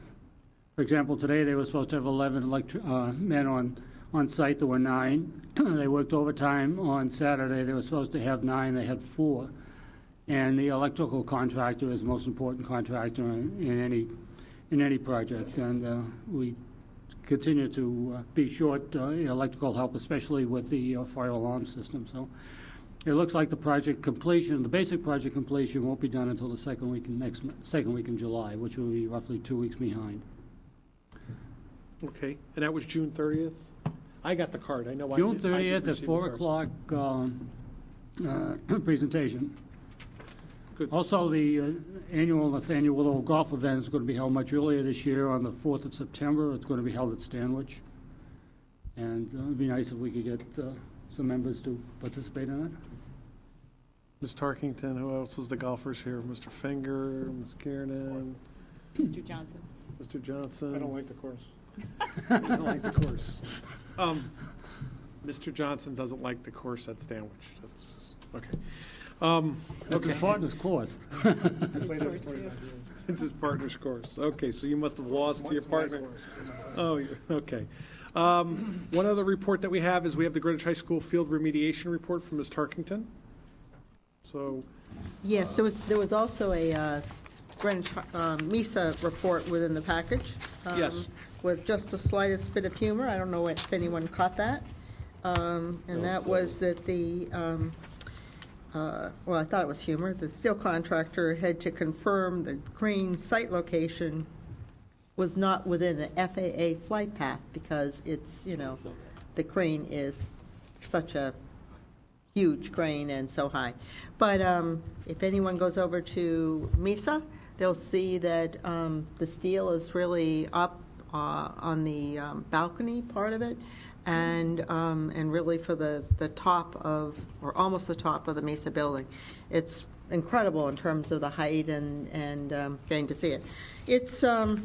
For example, today they were supposed to have 11 men on site. There were 9. They worked overtime on Saturday. They were supposed to have 9. They had 4. And the electrical contractor is the most important contractor in any project. And we continue to be short electrical help, especially with the fire alarm system. So It looks like the project completion, the basic project completion won't be done until the second week in July, which will be roughly 2 weeks behind. Okay, and that was June 30th? I got the card, I know I June did. I did 30th at receive the 4 card. o'clock presentation. Good. Also, the annual Nathaniel Willow Golf event is going to be held much earlier this year on the 4th of September. It's going to be held at Stanwich. And it would be nice if we could get some members to participate in it. Ms. Tarkington, who else is the golfers here? Mr. Finger, Ms. Kiernan, Mr. Johnson. Mr. Johnson. I don't like the course. Doesn't like the course. Mr. Johnson doesn't like the course at Stanwich. That's just, okay. That's his partner's course. It's his partner's course. Okay, so you must have lost to your partner. Oh, okay. One other report that we have is we have the Greenwich High School Field Remediation Report from Ms. Tarkington. So, Yes, there was also a Greenwich MISA report within the package. Yes. With just the slightest bit of humor. I don't know if anyone caught that. And that was that the, well, I thought it was humor. The steel contractor had to confirm the crane site location was not within an FAA flight path because it's, the crane is such a huge crane and so high. But if anyone goes over to MISA, they'll see that the steel is really up on the balcony part of it, and really for the top of, or almost the top of the MISA building. It's incredible in terms of the height and getting to see it. It's so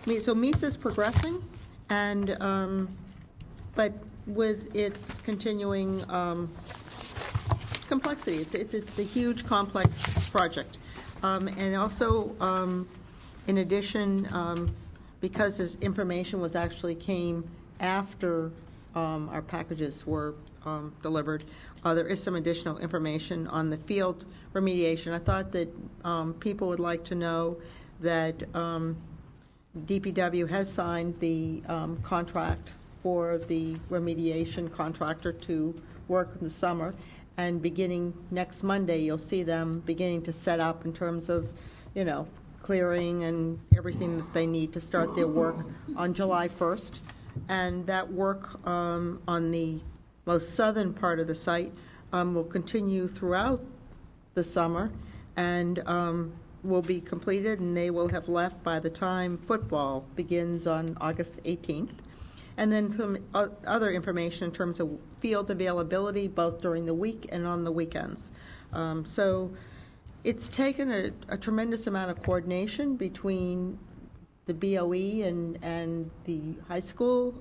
MISA's progressing, and but with its continuing complexity. It's a huge, complex project. And also, in addition, because this information was actually came after our packages were delivered, there is some additional information on the field remediation. I thought that people would like to know that DPW has signed the contract for the remediation contractor to work in the summer. And beginning next Monday, you'll see them beginning to set up in terms of, clearing and everything that they need to start their work on July 1st. And that work on the most southern part of the site will continue throughout the summer and will be completed, and they will have left by the time football begins on August 18th. And then some other information in terms of field availability, both during the week and on the weekends. So it's taken a tremendous amount of coordination between the BOE and the high school,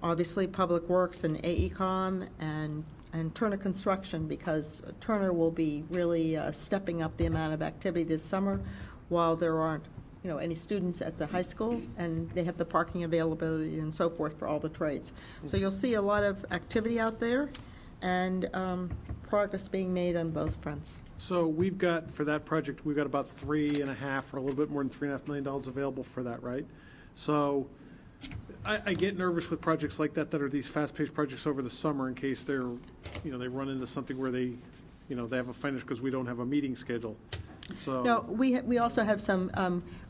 obviously Public Works and AECom, and Turner Construction, because Turner will be really stepping up the amount of activity this summer while there aren't any students at the high school, and they have the parking availability and so forth for all the trades. So you'll see a lot of activity out there and progress being made on both fronts. so we've got, for that project, we've got about $3.5 or a little bit more than $3.5 million available for that, right? So I get nervous with projects like that are these fast-paced projects over the summer in case they're, they run into something where they have a finish because we don't have a meeting schedule. So. No, we also have some,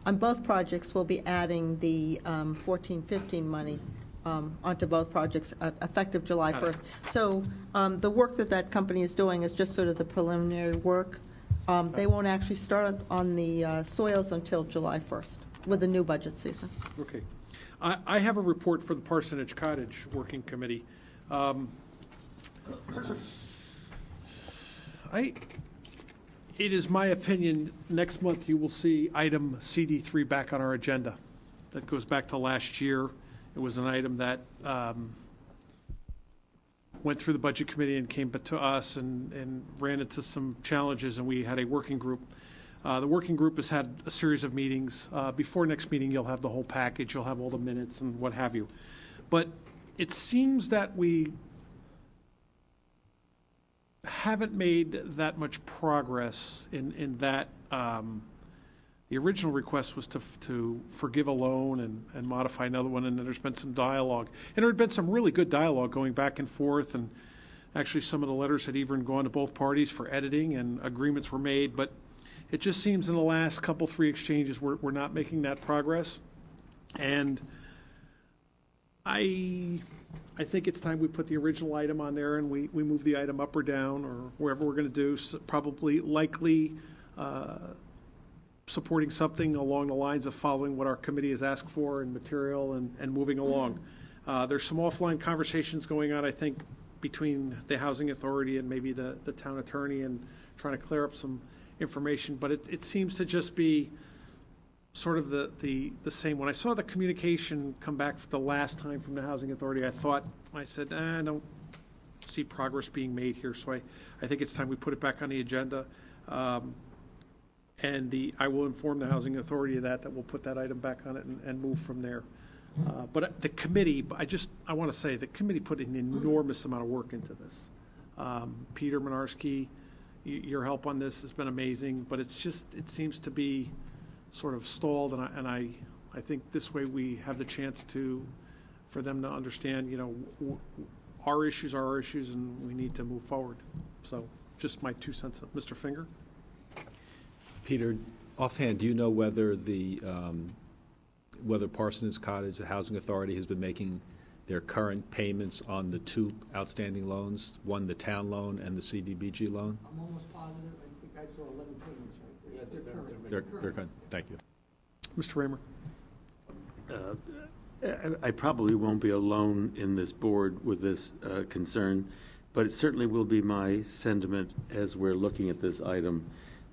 on both projects, we'll be adding the 14-15 money onto both projects effective July 1st. So the work that company is doing is just sort of the preliminary work. They won't actually start on the soils until July 1st with the new budget season. Okay. I have a report for the Parsonage Cottage Working Committee. It is my opinion, next month you will see item CD3 back on our agenda. That goes back to last year. It was an item that went through the Budget Committee and came to us and ran into some challenges, and we had a working group. The working group has had a series of meetings. Before next meeting, you'll have the whole package. You'll have all the minutes and what have you. But it seems that we haven't made that much progress in that. The original request was to forgive a loan and modify another one, and then there's been some dialogue. And there had been some really good dialogue going back and forth, and Actually, some of the letters had even gone to both parties for editing, and agreements were made, but it just seems in the last couple, 3 exchanges, we're not making that progress. And I think it's time we put the original item on there and we move the item up or down or wherever we're going to do, probably likely supporting something along the lines of following what our committee has asked for in material and moving along. There's some offline conversations going on, I think, between the Housing Authority and maybe the town attorney and trying to clear up some information, but it seems to just be sort of the same. When I saw the communication come back the last time from the Housing Authority, I said, I don't see progress being made here, so I think it's time we put it back on the agenda. And I will inform the Housing Authority of that we'll put that item back on it and move from there. But the committee, I want to say, the committee put an enormous amount of work into this. Peter Minarski, your help on this has been amazing, but it seems to be sort of stalled, and I think this way we have the chance for them to understand, our issues are our issues, and we need to move forward. So, just my 2 cents. Mr. Finger? Peter, offhand, do you know whether whether Parsonage Cottage, the Housing Authority, has been making their current payments on the 2 outstanding loans, one the town loan and the CDBG loan? I'm almost positive. I think I saw 11 payments right there. They're current. They're good. Thank you. Mr. Raymer? I probably won't be alone in this board with this concern, but it certainly will be my sentiment as we're looking at this item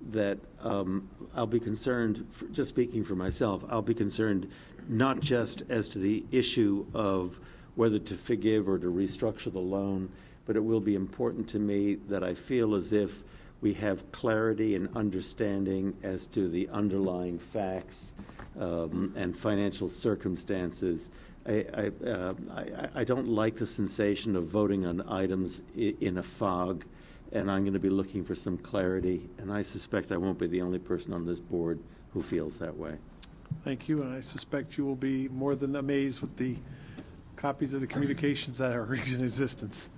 that I'll be concerned, just speaking for myself, I'll be concerned not just as to the issue of whether to forgive or to restructure the loan, but it will be important to me that I feel as if we have clarity and understanding as to the underlying facts and financial circumstances. I don't like the sensation of voting on items in a fog, and I'm going to be looking for some clarity, and I suspect I won't be the only person on this board who feels that way. Thank you, and I suspect you will be more than amazed with the copies of the communications that are in existence.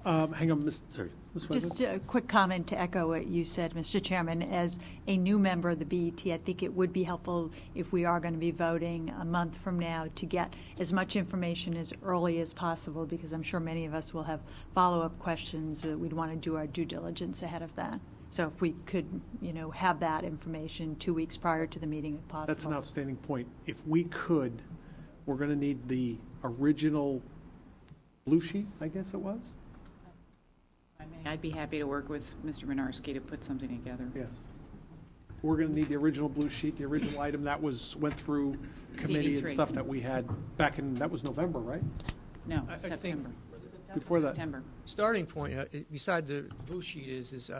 Hang on, sorry. Ms. Webber? Just a quick comment to echo what you said, Mr. Chairman. As a new member of the BET, I think it would be helpful if we are going to be voting a month from now to get as much information as early as possible, because I'm sure many of us will have follow-up questions. We'd want to do our due diligence ahead of that. So if we could, have that information 2 weeks prior to the meeting if possible. That's an outstanding point. If we could, we're going to need the original blue sheet, I guess it was? I'd be happy to work with Mr. Minarski to put something together. Yes. We're going to need the original blue sheet, the original item that went through committee and CV3. stuff that we had back in, that was November, right? No, I think September. Before that. September. Starting point, beside the blue sheet is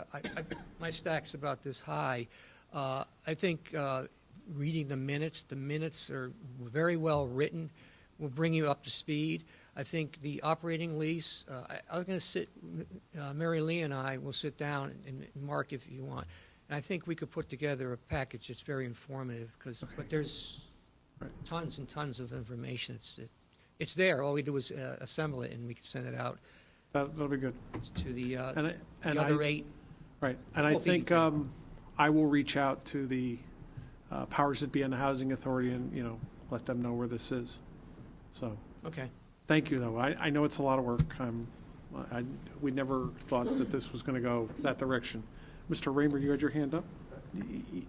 my stack's about this high. I think reading the minutes are very well written, will bring you up to speed. I think the operating lease, I'm going to sit, Mary Lee and I will sit down and Mark, if you want. And I think we could put together a package that's very informative, but there's tons and tons of information. It's there. All we do is assemble it, and we can send it out. That'll be good. To the and other 8. Right. And I think I will reach out to the powers that be on the Housing Authority and, let them know where this is. So. Okay. Thank you, though. I know it's a lot of work. We never thought that this was going to go that direction. Mr. Raymer, you had your hand up?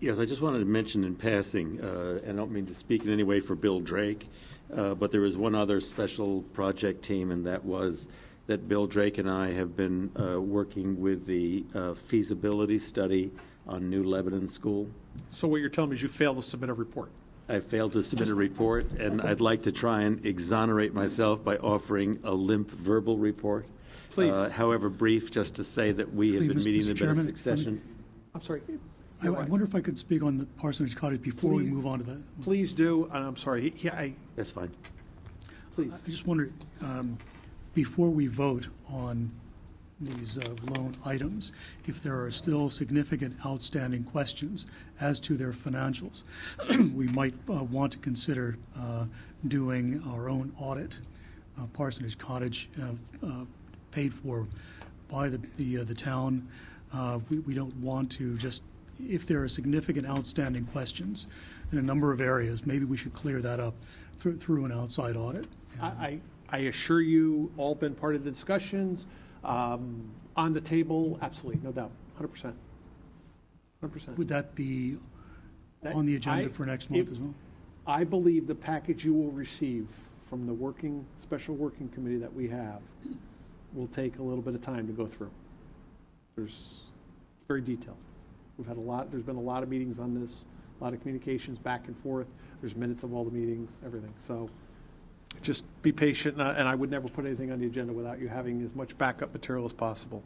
Yes, I just wanted to mention in passing, and I don't mean to speak in any way for Bill Drake, but there was one other special project team, and that was that Bill Drake and I have been working with the feasibility study on New Lebanon School. So what you're telling me is you failed to submit a report? I failed to submit a report, and I'd like to try and exonerate myself by offering a limp verbal report. Please. However brief, just to say that we have been meeting in a bit of succession. I'm sorry. I wonder if I could speak on the Parsonage Cottage before we move on to that. Please do. And I'm sorry. That's fine. Please. I just wondered, before we vote on these loan items, if there are still significant outstanding questions as to their financials, we might want to consider doing our own audit. Parsonage Cottage paid for by the town. We don't want to just, if there are significant outstanding questions in a number of areas, maybe we should clear that up through an outside audit. I assure you, all been part of the discussions, on the table, absolutely, no doubt, 100%. 100%. Would that be on the agenda for next month as well? I believe the package you will receive from the special working committee that we have will take a little bit of time to go through. It's very detailed. There's been a lot of meetings on this, a lot of communications back and forth. There's minutes of all the meetings, everything. So just be patient, and I would never put anything on the agenda without you having as much backup material as possible.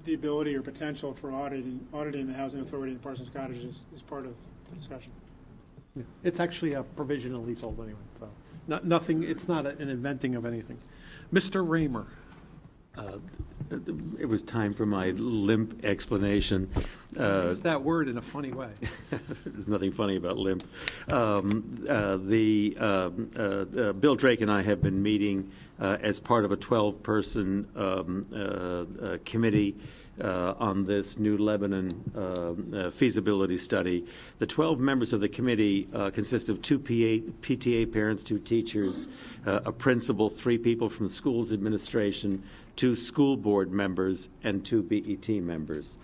The ability or potential for auditing the housing authority in Parsons Cottage is part of the discussion. Yeah. It's actually a provision in leasehold anyway, so nothing. It's not an inventing of anything. Mr. Raymer. It was time for my limp explanation. Use that word in a funny way. There's nothing funny about limp. Bill Drake and I have been meeting as part of a 12-person committee on this New Lebanon feasibility study. The 12 members of the committee consist of 2 PTA parents, 2 teachers, a principal, 3 people from the school's administration, 2 school board members, and 2 BET members.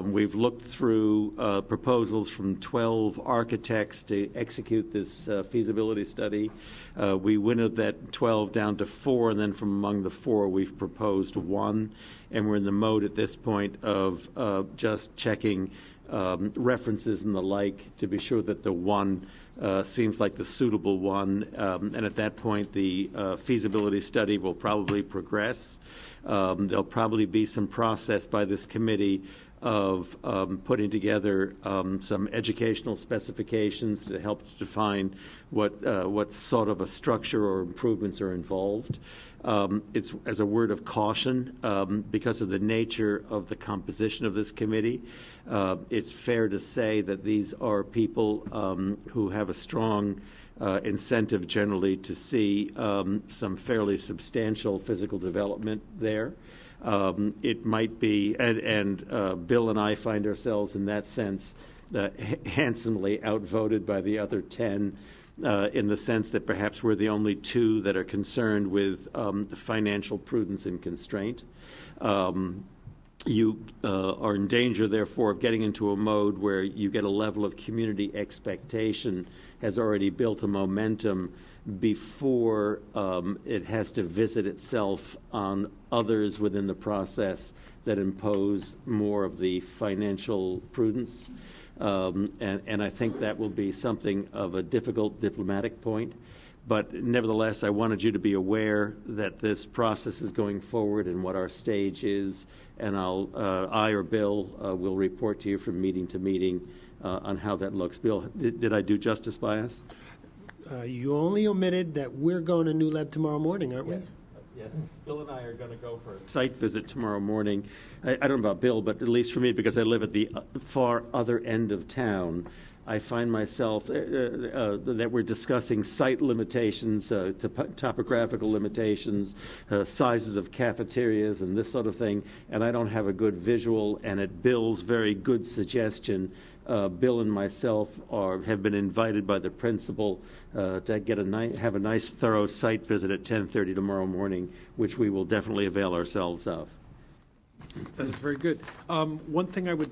We've looked through proposals from 12 architects to execute this feasibility study. We winnowed that 12 down to 4, and then from among the 4, we've proposed 1. And we're in the mode at this point of just checking references and the like to be sure that the one seems like the suitable one. And at that point, the feasibility study will probably progress. There'll probably be some process by this committee of putting together some educational specifications to help to define what sort of a structure or improvements are involved. It's as a word of caution, because of the nature of the composition of this committee. It's fair to say that these are people who have a strong incentive generally to see some fairly substantial physical development there. It might be, and Bill and I find ourselves in that sense handsomely outvoted by the other 10, in the sense that perhaps we're the only 2 that are concerned with financial prudence and constraint. You are in danger, therefore, of getting into a mode where you get a level of community expectation has already built a momentum before it has to visit itself on others within the process that impose more of the financial prudence. And I think that will be something of a difficult diplomatic point. But nevertheless, I wanted you to be aware that this process is going forward and what our stage is. And I or Bill will report to you from meeting to meeting on how that looks. Bill, did I do justice by us? You only omitted that we're going to New Leb tomorrow morning, aren't we? Yes. Bill and I are going to go for a site visit tomorrow morning. I don't know about Bill, but at least for me, because I live at the far other end of town, I find myself that we're discussing site limitations, topographical limitations, sizes of cafeterias and this sort of thing, and I don't have a good visual. And at Bill's very good suggestion, Bill and myself have been invited by the principal to have a nice, thorough site visit at 10:30 tomorrow morning, which we will definitely avail ourselves of. That is very good. One thing I would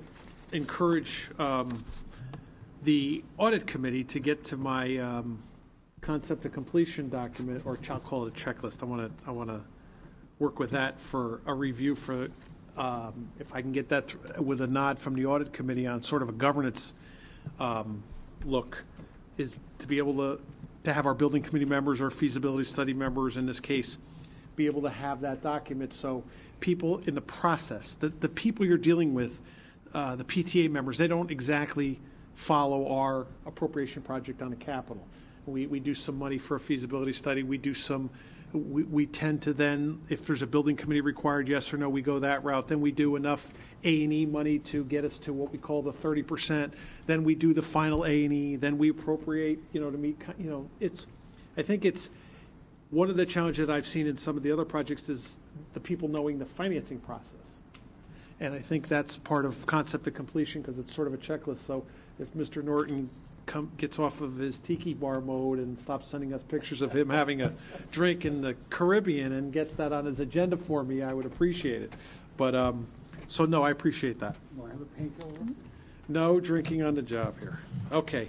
encourage the audit committee to get to my concept of completion document, or I'll call it a checklist. I want to work with that for a review for. If I can get that with a nod from the audit committee on sort of a governance look, is to be able to have our building committee members or feasibility study members, in this case, be able to have that document so people in the process, the people you're dealing with, the PTA members, they don't exactly follow our appropriation project on the capital. We do some money for a feasibility study. We tend to then, if there's a building committee required, yes or no, we go that route. Then we do enough A&E money to get us to what we call the 30%. Then we do the final A&E. Then we appropriate, to meet, I think it's one of the challenges I've seen in some of the other projects is the people knowing the financing process. And I think that's part of concept of completion, because it's sort of a checklist. So if Mr. Norton gets off of his tiki bar mode and stops sending us pictures of him having a drink in the Caribbean and gets that on his agenda for me, I would appreciate it. But, so no, I appreciate that. Want to have a painkiller? No drinking on the job here. Okay.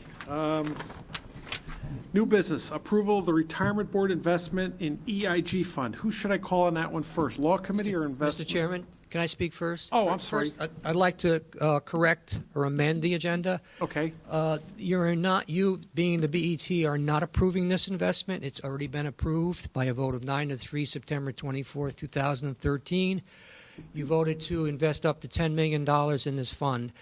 New business, approval of the Retirement Board investment in EIG fund. Who should I call on that one first? Law Committee or investment? Mr. Chairman, can I speak first? Oh, I'm sorry. First, I'd like to correct or amend the agenda. Okay. You being the BET are not approving this investment. It's already been approved by a vote of 9-3, September 24th, 2013. You voted to invest up to $10 million in this fund,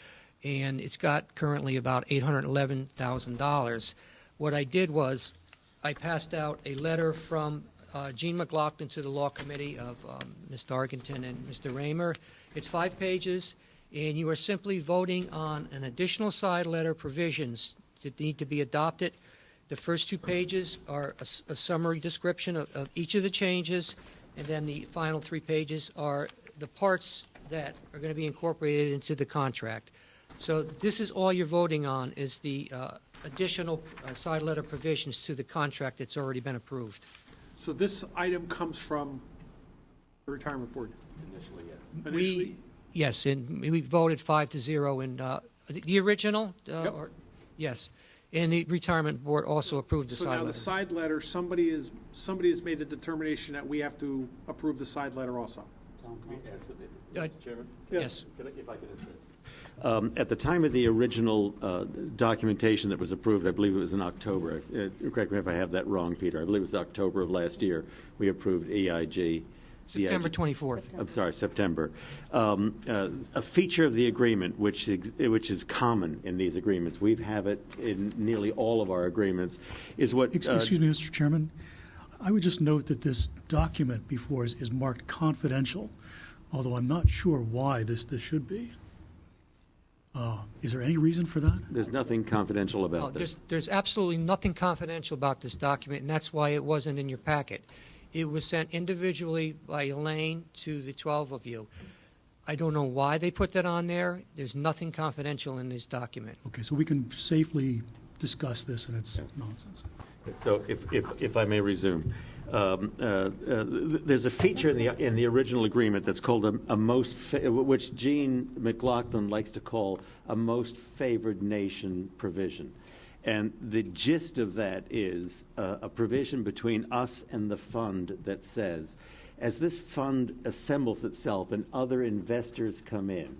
and it's got currently about $811,000. What I did was I passed out a letter from Gene McLaughlin to the Law Committee of Ms. Darkington and Mr. Raymer. It's 5 pages, and you are simply voting on an additional side letter provisions that need to be adopted. The first 2 pages are a summary description of each of the changes, and then the final 3 pages are the parts that are going to be incorporated into the contract. So this is all you're voting on, is the additional side letter provisions to the contract that's already been approved. So this item comes from the Retirement Board? Initially, yes. Yes, and we voted 5-0 in the original. Yep. Yes, and the Retirement Board also approved the So side now letter. the side letter, somebody has made a determination that we have to approve the side letter also. Mr. Chairman? Yes. If I could assist. At the time of the original documentation that was approved, I believe it was in October. Correct me if I have that wrong, Peter. I believe it was October of last year. We approved EIG. September 24th. I'm sorry, September. A feature of the agreement, which is common in these agreements, we have it in nearly all of our agreements, is what... Excuse me, Mr. Chairman. I would just note that this document before us is marked confidential, although I'm not sure why this should be. Is there any reason for that? There's nothing confidential about this. There's absolutely nothing confidential about this document, and that's why it wasn't in your packet. It was sent individually by Elaine to the 12 of you. I don't know why they put that on there. There's nothing confidential in this document. Okay, so we can safely discuss this, and it's nonsense. So if I may resume, there's a feature in the original agreement that's called which Gene McLaughlin likes to call a most favored nation provision. And the gist of that is a provision between us and the fund that says, as this fund assembles itself and other investors come in,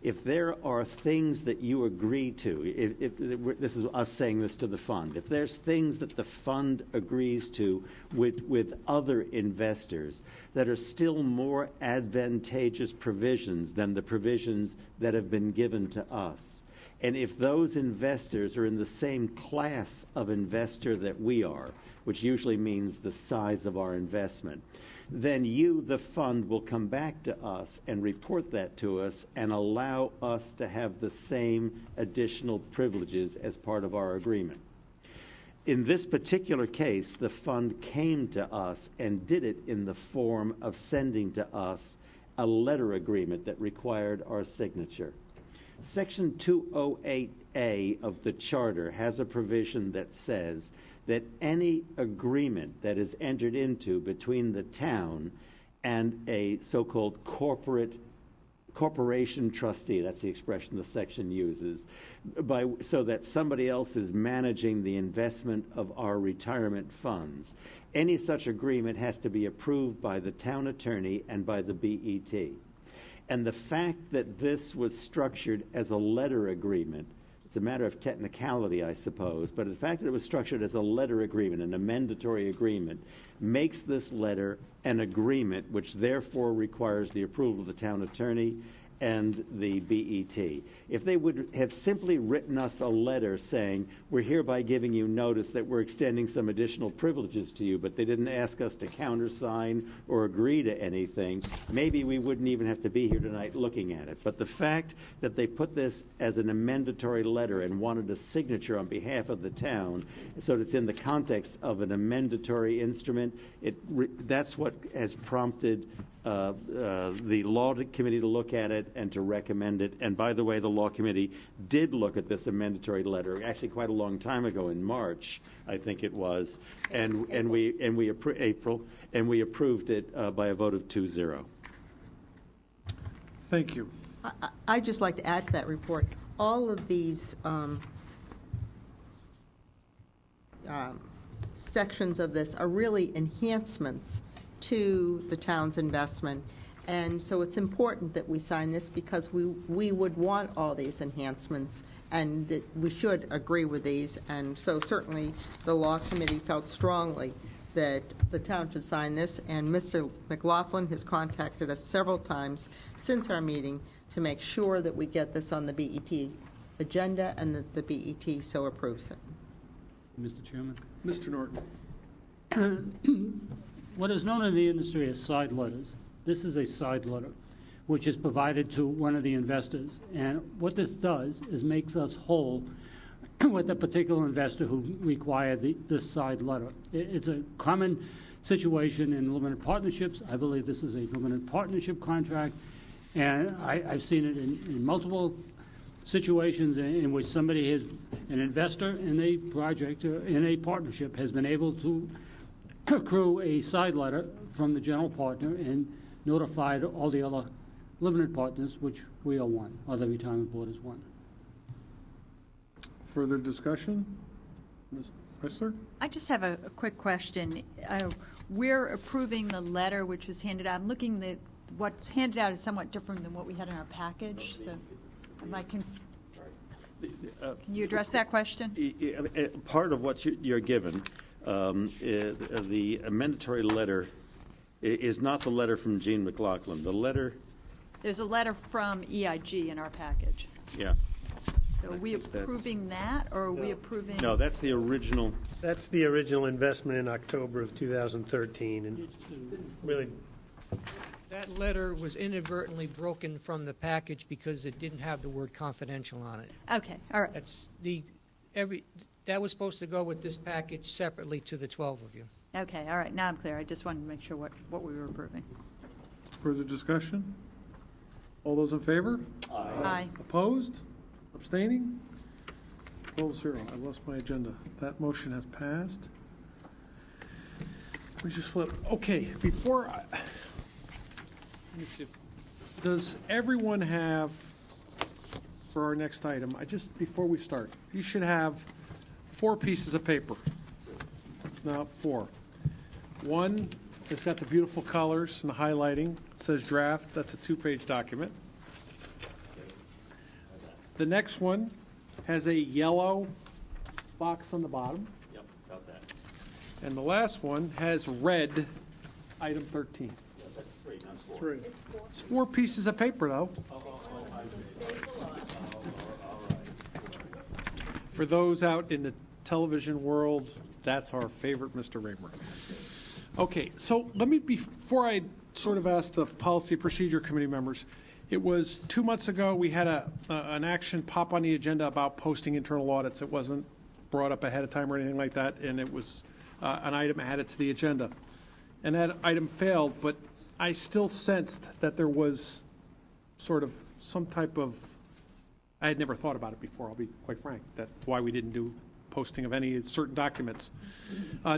if there are things that you agree to, if this is us saying this to the fund, if there's things that the fund agrees to with other investors that are still more advantageous provisions than the provisions that have been given to us, and if those investors are in the same class of investor that we are, which usually means the size of our investment, then you, the fund, will come back to us and report that to us and allow us to have the same additional privileges as part of our agreement. In this particular case, the fund came to us and did it in the form of sending to us a letter agreement that required our signature. Section 208A of the Charter has a provision that says that any agreement that is entered into between the town and a so-called corporation trustee, that's the expression the section uses, so that somebody else is managing the investment of our retirement funds, any such agreement has to be approved by the town attorney and by the BET. And the fact that this was structured as a letter agreement, it's a matter of technicality, I suppose, but the fact that it was structured as a letter agreement, an amendatory agreement, makes this letter an agreement which therefore requires the approval of the town attorney and the BET. If they would have simply written us a letter saying, we're hereby giving you notice that we're extending some additional privileges to you, but they didn't ask us to countersign or agree to anything, maybe we wouldn't even have to be here tonight looking at it. But the fact that they put this as an amendatory letter and wanted a signature on behalf of the town, so that it's in the context of an amendatory instrument, that's what has prompted the law committee to look at it and to recommend it. And by the way, the law committee did look at this amendatory letter actually quite a long time ago, in March, I think it was, and we approved it by a vote of 2-0. Thank you. I'd just like to add to that report, all of these sections of this are really enhancements to the town's investment. And so it's important that we sign this because we would want all these enhancements, and that we should agree with these. And so certainly the law committee felt strongly that the town should sign this. And Mr. McLaughlin has contacted us several times since our meeting to make sure that we get this on the BET agenda and that the BET so approves it. Mr. Chairman? Mr. Norton. What is known in the industry as side letters. This is a side letter, which is provided to one of the investors. And what this does is makes us whole with a particular investor who required this side letter. It's a common situation in limited partnerships. I believe this is a limited partnership contract, and I've seen it in multiple situations in which somebody is an investor in a project or in a partnership has been able to accrue a side letter from the general partner and notified all the other limited partners, which we are one, or the retirement board is one. Further discussion? Ms. Chrysler? I just have a quick question. We're approving the letter which was handed out. I'm looking that what's handed out is somewhat different than what we had in our package. So, can you address that question? Part of what you're given, the amendatory letter is not the letter from Gene McLaughlin. The letter... There's a letter from EIG in our package. Yeah. So are we approving that, or are we approving... No, that's the original... That's the original investment in October of 2013, and really... That letter was inadvertently broken from the package because it didn't have the word confidential on it. Okay, all right. That was supposed to go with this package separately to the 12 of you. Okay, all right. Now I'm clear. I just wanted to make sure what we were approving. Further discussion? All those in favor? Aye. Opposed? Abstaining? 12-0. I lost my agenda. That motion has passed. We just flip. Okay, before I... Does everyone have, for our next item, before we start, you should have 4 pieces of paper. No, 4. One has got the beautiful colors and the highlighting. It says draft. That's a 2-page document. The next one has a yellow box on the bottom. Yep, got that. And the last one has red, item 13. Yeah, that's 3, not 4. 3. It's 4 pieces of paper, though. For those out in the television world, that's our favorite Mr. Raymer. Okay, so let me, before I sort of ask the Policy Procedure Committee members, it was 2 months ago we had an action pop on the agenda about posting internal audits. It wasn't brought up ahead of time or anything like that, and it was an item added to the agenda. And that item failed, but I still sensed that there was sort of some type of, I had never thought about it before, I'll be quite frank, that's why we didn't do posting of any certain documents.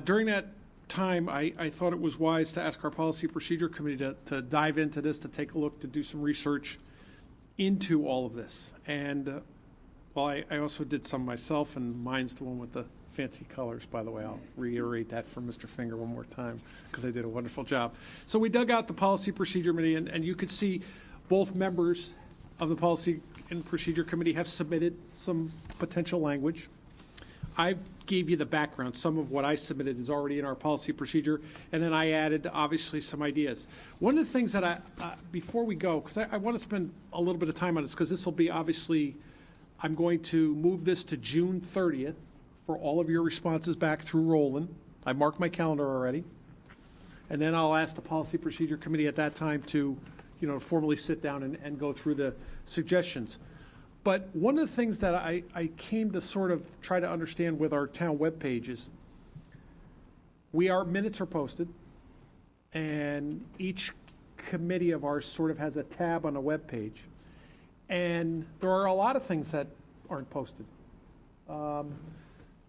During that time, I thought it was wise to ask our Policy Procedure Committee to dive into this, to take a look, to do some research into all of this. And I also did some myself, and mine's the one with the fancy colors, by the way. I'll reiterate that for Mr. Finger one more time because they did a wonderful job. So we dug out the Policy Procedure Committee, and you could see both members of the Policy and Procedure Committee have submitted some potential language. I gave you the background. Some of what I submitted is already in our policy procedure, and then I added, obviously, some ideas. One of the things that before we go, because I want to spend a little bit of time on this, because this will be, obviously, I'm going to move this to June 30th for all of your responses back through Roland. I marked my calendar already. And then I'll ask the Policy Procedure Committee at that time to, formally sit down and go through the suggestions. But one of the things that I came to sort of try to understand with our town webpage is minutes are posted, and each committee of ours sort of has a tab on a webpage. And there are a lot of things that aren't posted.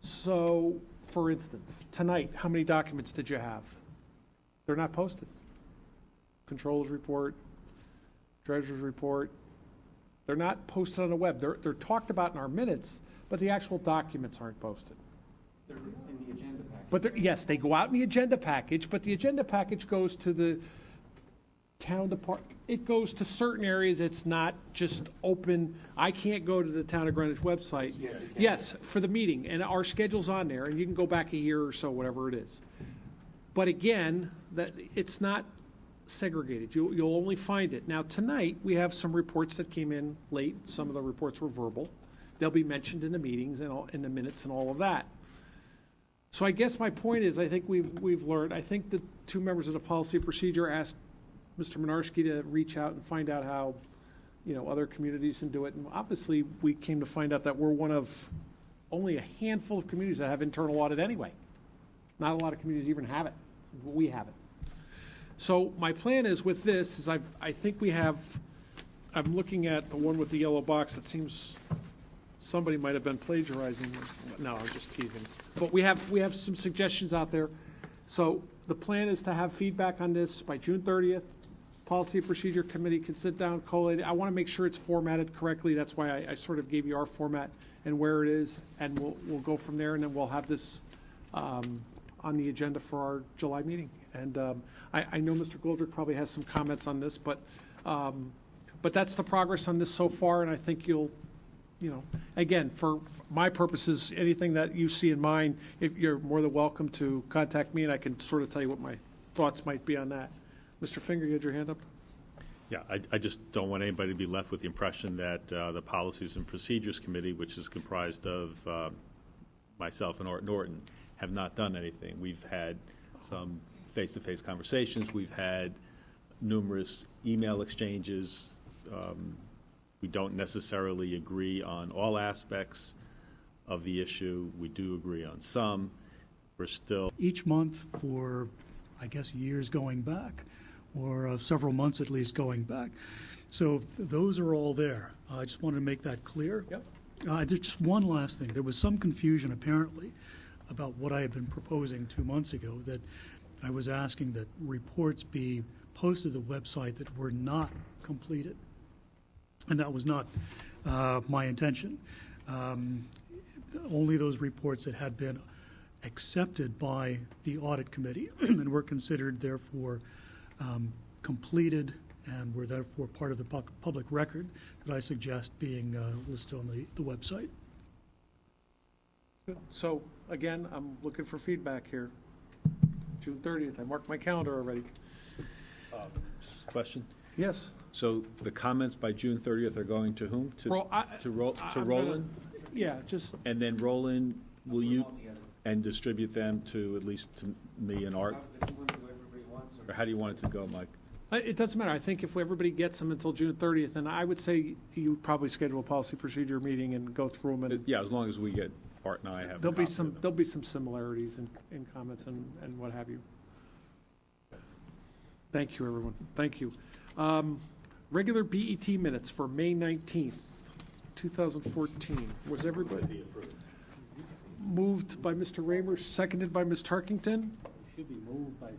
So, for instance, tonight, how many documents did you have? They're not posted. Controller's report, treasurer's report. They're not posted on the web. They're talked about in our minutes, but the actual documents aren't posted. They're in the agenda package. But yes, they go out in the agenda package, but the agenda package goes to the town department. It goes to certain areas. It's not just open. I can't go to the Town of Greenwich website. Yes, for the meeting, and our schedule's on there, and you can go back a year or so, whatever it is. But again, it's not segregated. You'll only find it. Now, tonight, we have some reports that came in late. Some of the reports were verbal. They'll be mentioned in the meetings and in the minutes and all of that. So I guess my point is, I think we've learned. I think the two members of the policy procedure asked Mr. Minarski to reach out and find out how, other communities can do it. And obviously, we came to find out that we're one of only a handful of communities that have internal audit anyway. Not a lot of communities even have it. We have it. So my plan is with this is I think we have, I'm looking at the one with the yellow box. It seems somebody might have been plagiarizing. No, I'm just teasing. But we have some suggestions out there. So the plan is to have feedback on this by June 30th. Policy Procedure Committee can sit down, collate it. I want to make sure it's formatted correctly. That's why I sort of gave you our format and where it is, and we'll go from there, and then we'll have this on the agenda for our July meeting. And I know Mr. Goldrick probably has some comments on this, but that's the progress on this so far, and I think you'll, again, for my purposes, anything that you see in mind, if you're more than welcome to contact me, and I can sort of tell you what my thoughts might be on that. Mr. Finger, you had your hand up? Yeah, I just don't want anybody to be left with the impression that the Policies and Procedures Committee, which is comprised of myself and Art Norton, have not done anything. We've had some face-to-face conversations. We've had numerous email exchanges. We don't necessarily agree on all aspects of the issue. We do agree on some. We're still... Each month for, I guess, years going back, or several months at least going back. So those are all there. I just wanted to make that clear. Yep. There's just one last thing. There was some confusion, apparently, about what I had been proposing 2 months ago, that I was asking that reports be posted to the website that were not completed. And that was not my intention. Only those reports that had been accepted by the audit committee and were considered, therefore, completed and were therefore part of the public record that I suggest being listed on the website. Good. So, again, I'm looking for feedback here. June 30th, I marked my calendar already. Question? Yes. So the comments by June 30th are going to whom? To Roland? Yeah, just, And then Roland, will you, and distribute them to at least to me and Art? Or how do you want it to go, Mike? it doesn't matter. I think if everybody gets them until June 30th, and I would say you would probably schedule a policy procedure meeting and go through them. And Yeah, as long as we get, Art and I have. there'll be some similarities in comments and what have you. Thank you, everyone. Thank you. Regular BET minutes for May 19th, 2014. Was everybody moved by Mr. Raymer, seconded by Ms. Tarkington? Should be moved by the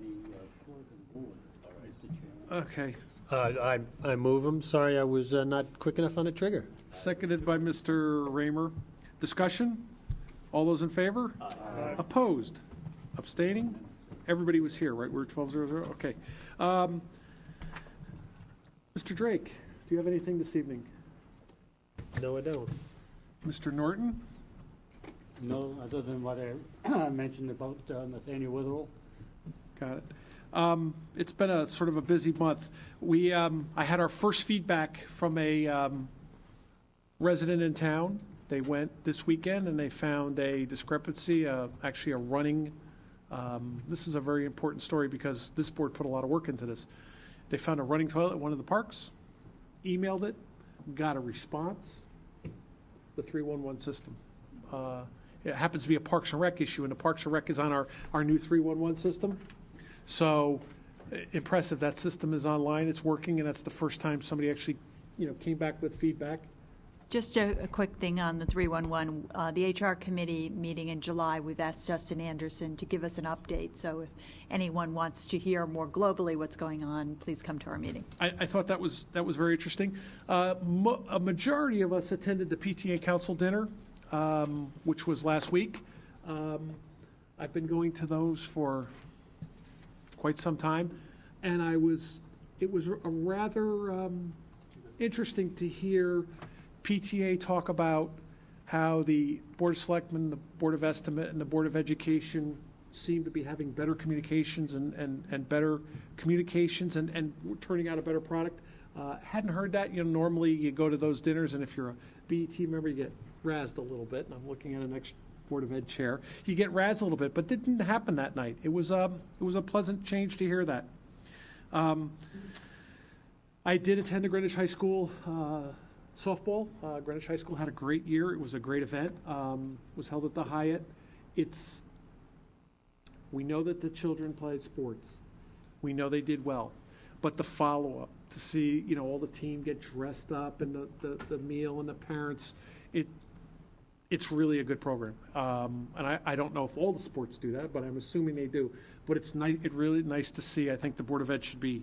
clerk of the board, Mr. Chairman. Okay. I move them. Sorry, I was not quick enough on the trigger. Seconded by Mr. Raymer. Discussion? All those in favor? Aye. Opposed? Abstaining? Everybody was here, right? We're 12-0-0? Okay. Mr. Drake, do you have anything this evening? No, I don't. Mr. Norton? No, other than what I mentioned about Nathaniel Witherell. Got it. It's been a sort of a busy month. I had our first feedback from a resident in town. They went this weekend and they found a discrepancy, actually a running, this is a very important story because this board put a lot of work into this. They found a running toilet at one of the parks, emailed it, got a response, the 311 system. It happens to be a Parks and Rec issue, and the Parks and Rec is on our new 311 system. So impressive. That system is online, it's working, and that's the first time somebody actually, came back with feedback. Just a quick thing on the 311. The HR committee meeting in July, we've asked Justin Anderson to give us an update. So if anyone wants to hear more globally what's going on, please come to our meeting. I thought that was very interesting. A majority of us attended the PTA Council dinner, which was last week. I've been going to those for quite some time, and it was a rather interesting to hear PTA talk about how the Board of Selectmen, the Board of Estimate, and the Board of Education seem to be having better communications and better communications and turning out a better product. Hadn't heard that. Normally you go to those dinners, and if you're a BET member, you get razzed a little bit. And I'm looking at an next Board of Ed chair. You get razzed a little bit, but it didn't happen that night. It was a pleasant change to hear that. I did attend the Greenwich High School softball. Greenwich High School had a great year. It was a great event. Was held at the Hyatt. We know that the children played sports. We know they did well. But the follow-up, to see, all the team get dressed up and the meal and the parents, it's really a good program. And I don't know if all the sports do that, but I'm assuming they do. But it's really nice to see. I think the Board of Ed should be,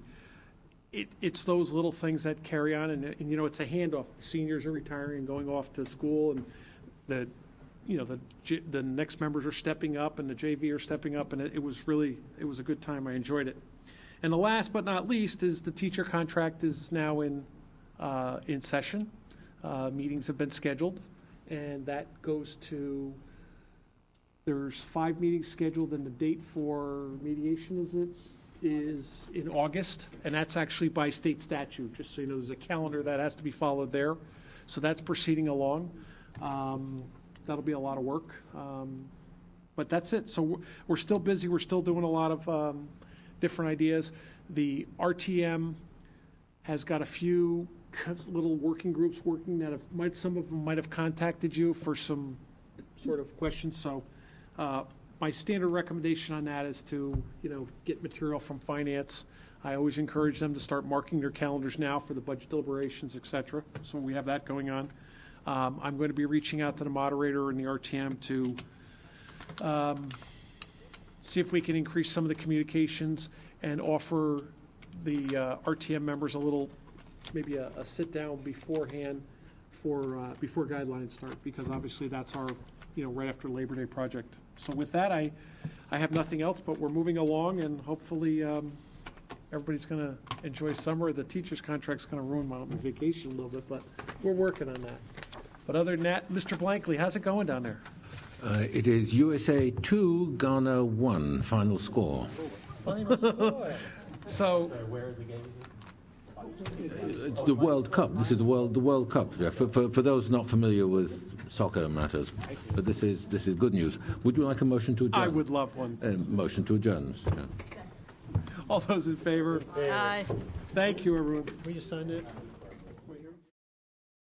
it's those little things that carry on, and it's a handoff. The seniors are retiring and going off to school, and the next members are stepping up, and the JV are stepping up, and it was a good time. I enjoyed it. And the last but not least is the teacher contract is now in session. Meetings have been scheduled, and that goes to, there's 5 meetings scheduled, and the date for mediation is in August, and that's actually by state statute, just so you know. There's a calendar that has to be followed there. So that's proceeding along. That'll be a lot of work. But that's it. So we're still busy. We're still doing a lot of different ideas. The RTM has got a few little working groups working that some of them might have contacted you for some sort of questions. So my standard recommendation on that is to, get material from finance. I always encourage them to start marking their calendars now for the budget deliberations, et cetera. So we have that going on. I'm going to be reaching out to the moderator and the RTM to see if we can increase some of the communications and offer the RTM members a little, maybe a sit-down beforehand before guidelines start, because obviously that's our, right after Labor Day project. So with that, I have nothing else, but we're moving along, and hopefully everybody's going to enjoy summer. The teacher's contract's going to ruin my vacation a little bit, but we're working on that. But other than that, Mr. Blankley, how's it going down there? It is USA 2, Ghana 1, final score. Final score. So Where are the games? The World Cup. This is the World Cup. Yeah, for those not familiar with soccer matters, but this is good news. Would you like a motion to adjourn? I would love one. Motion to adjourn, Mr. Chairman. All those in favor? Aye. Thank you, everyone. We just signed it.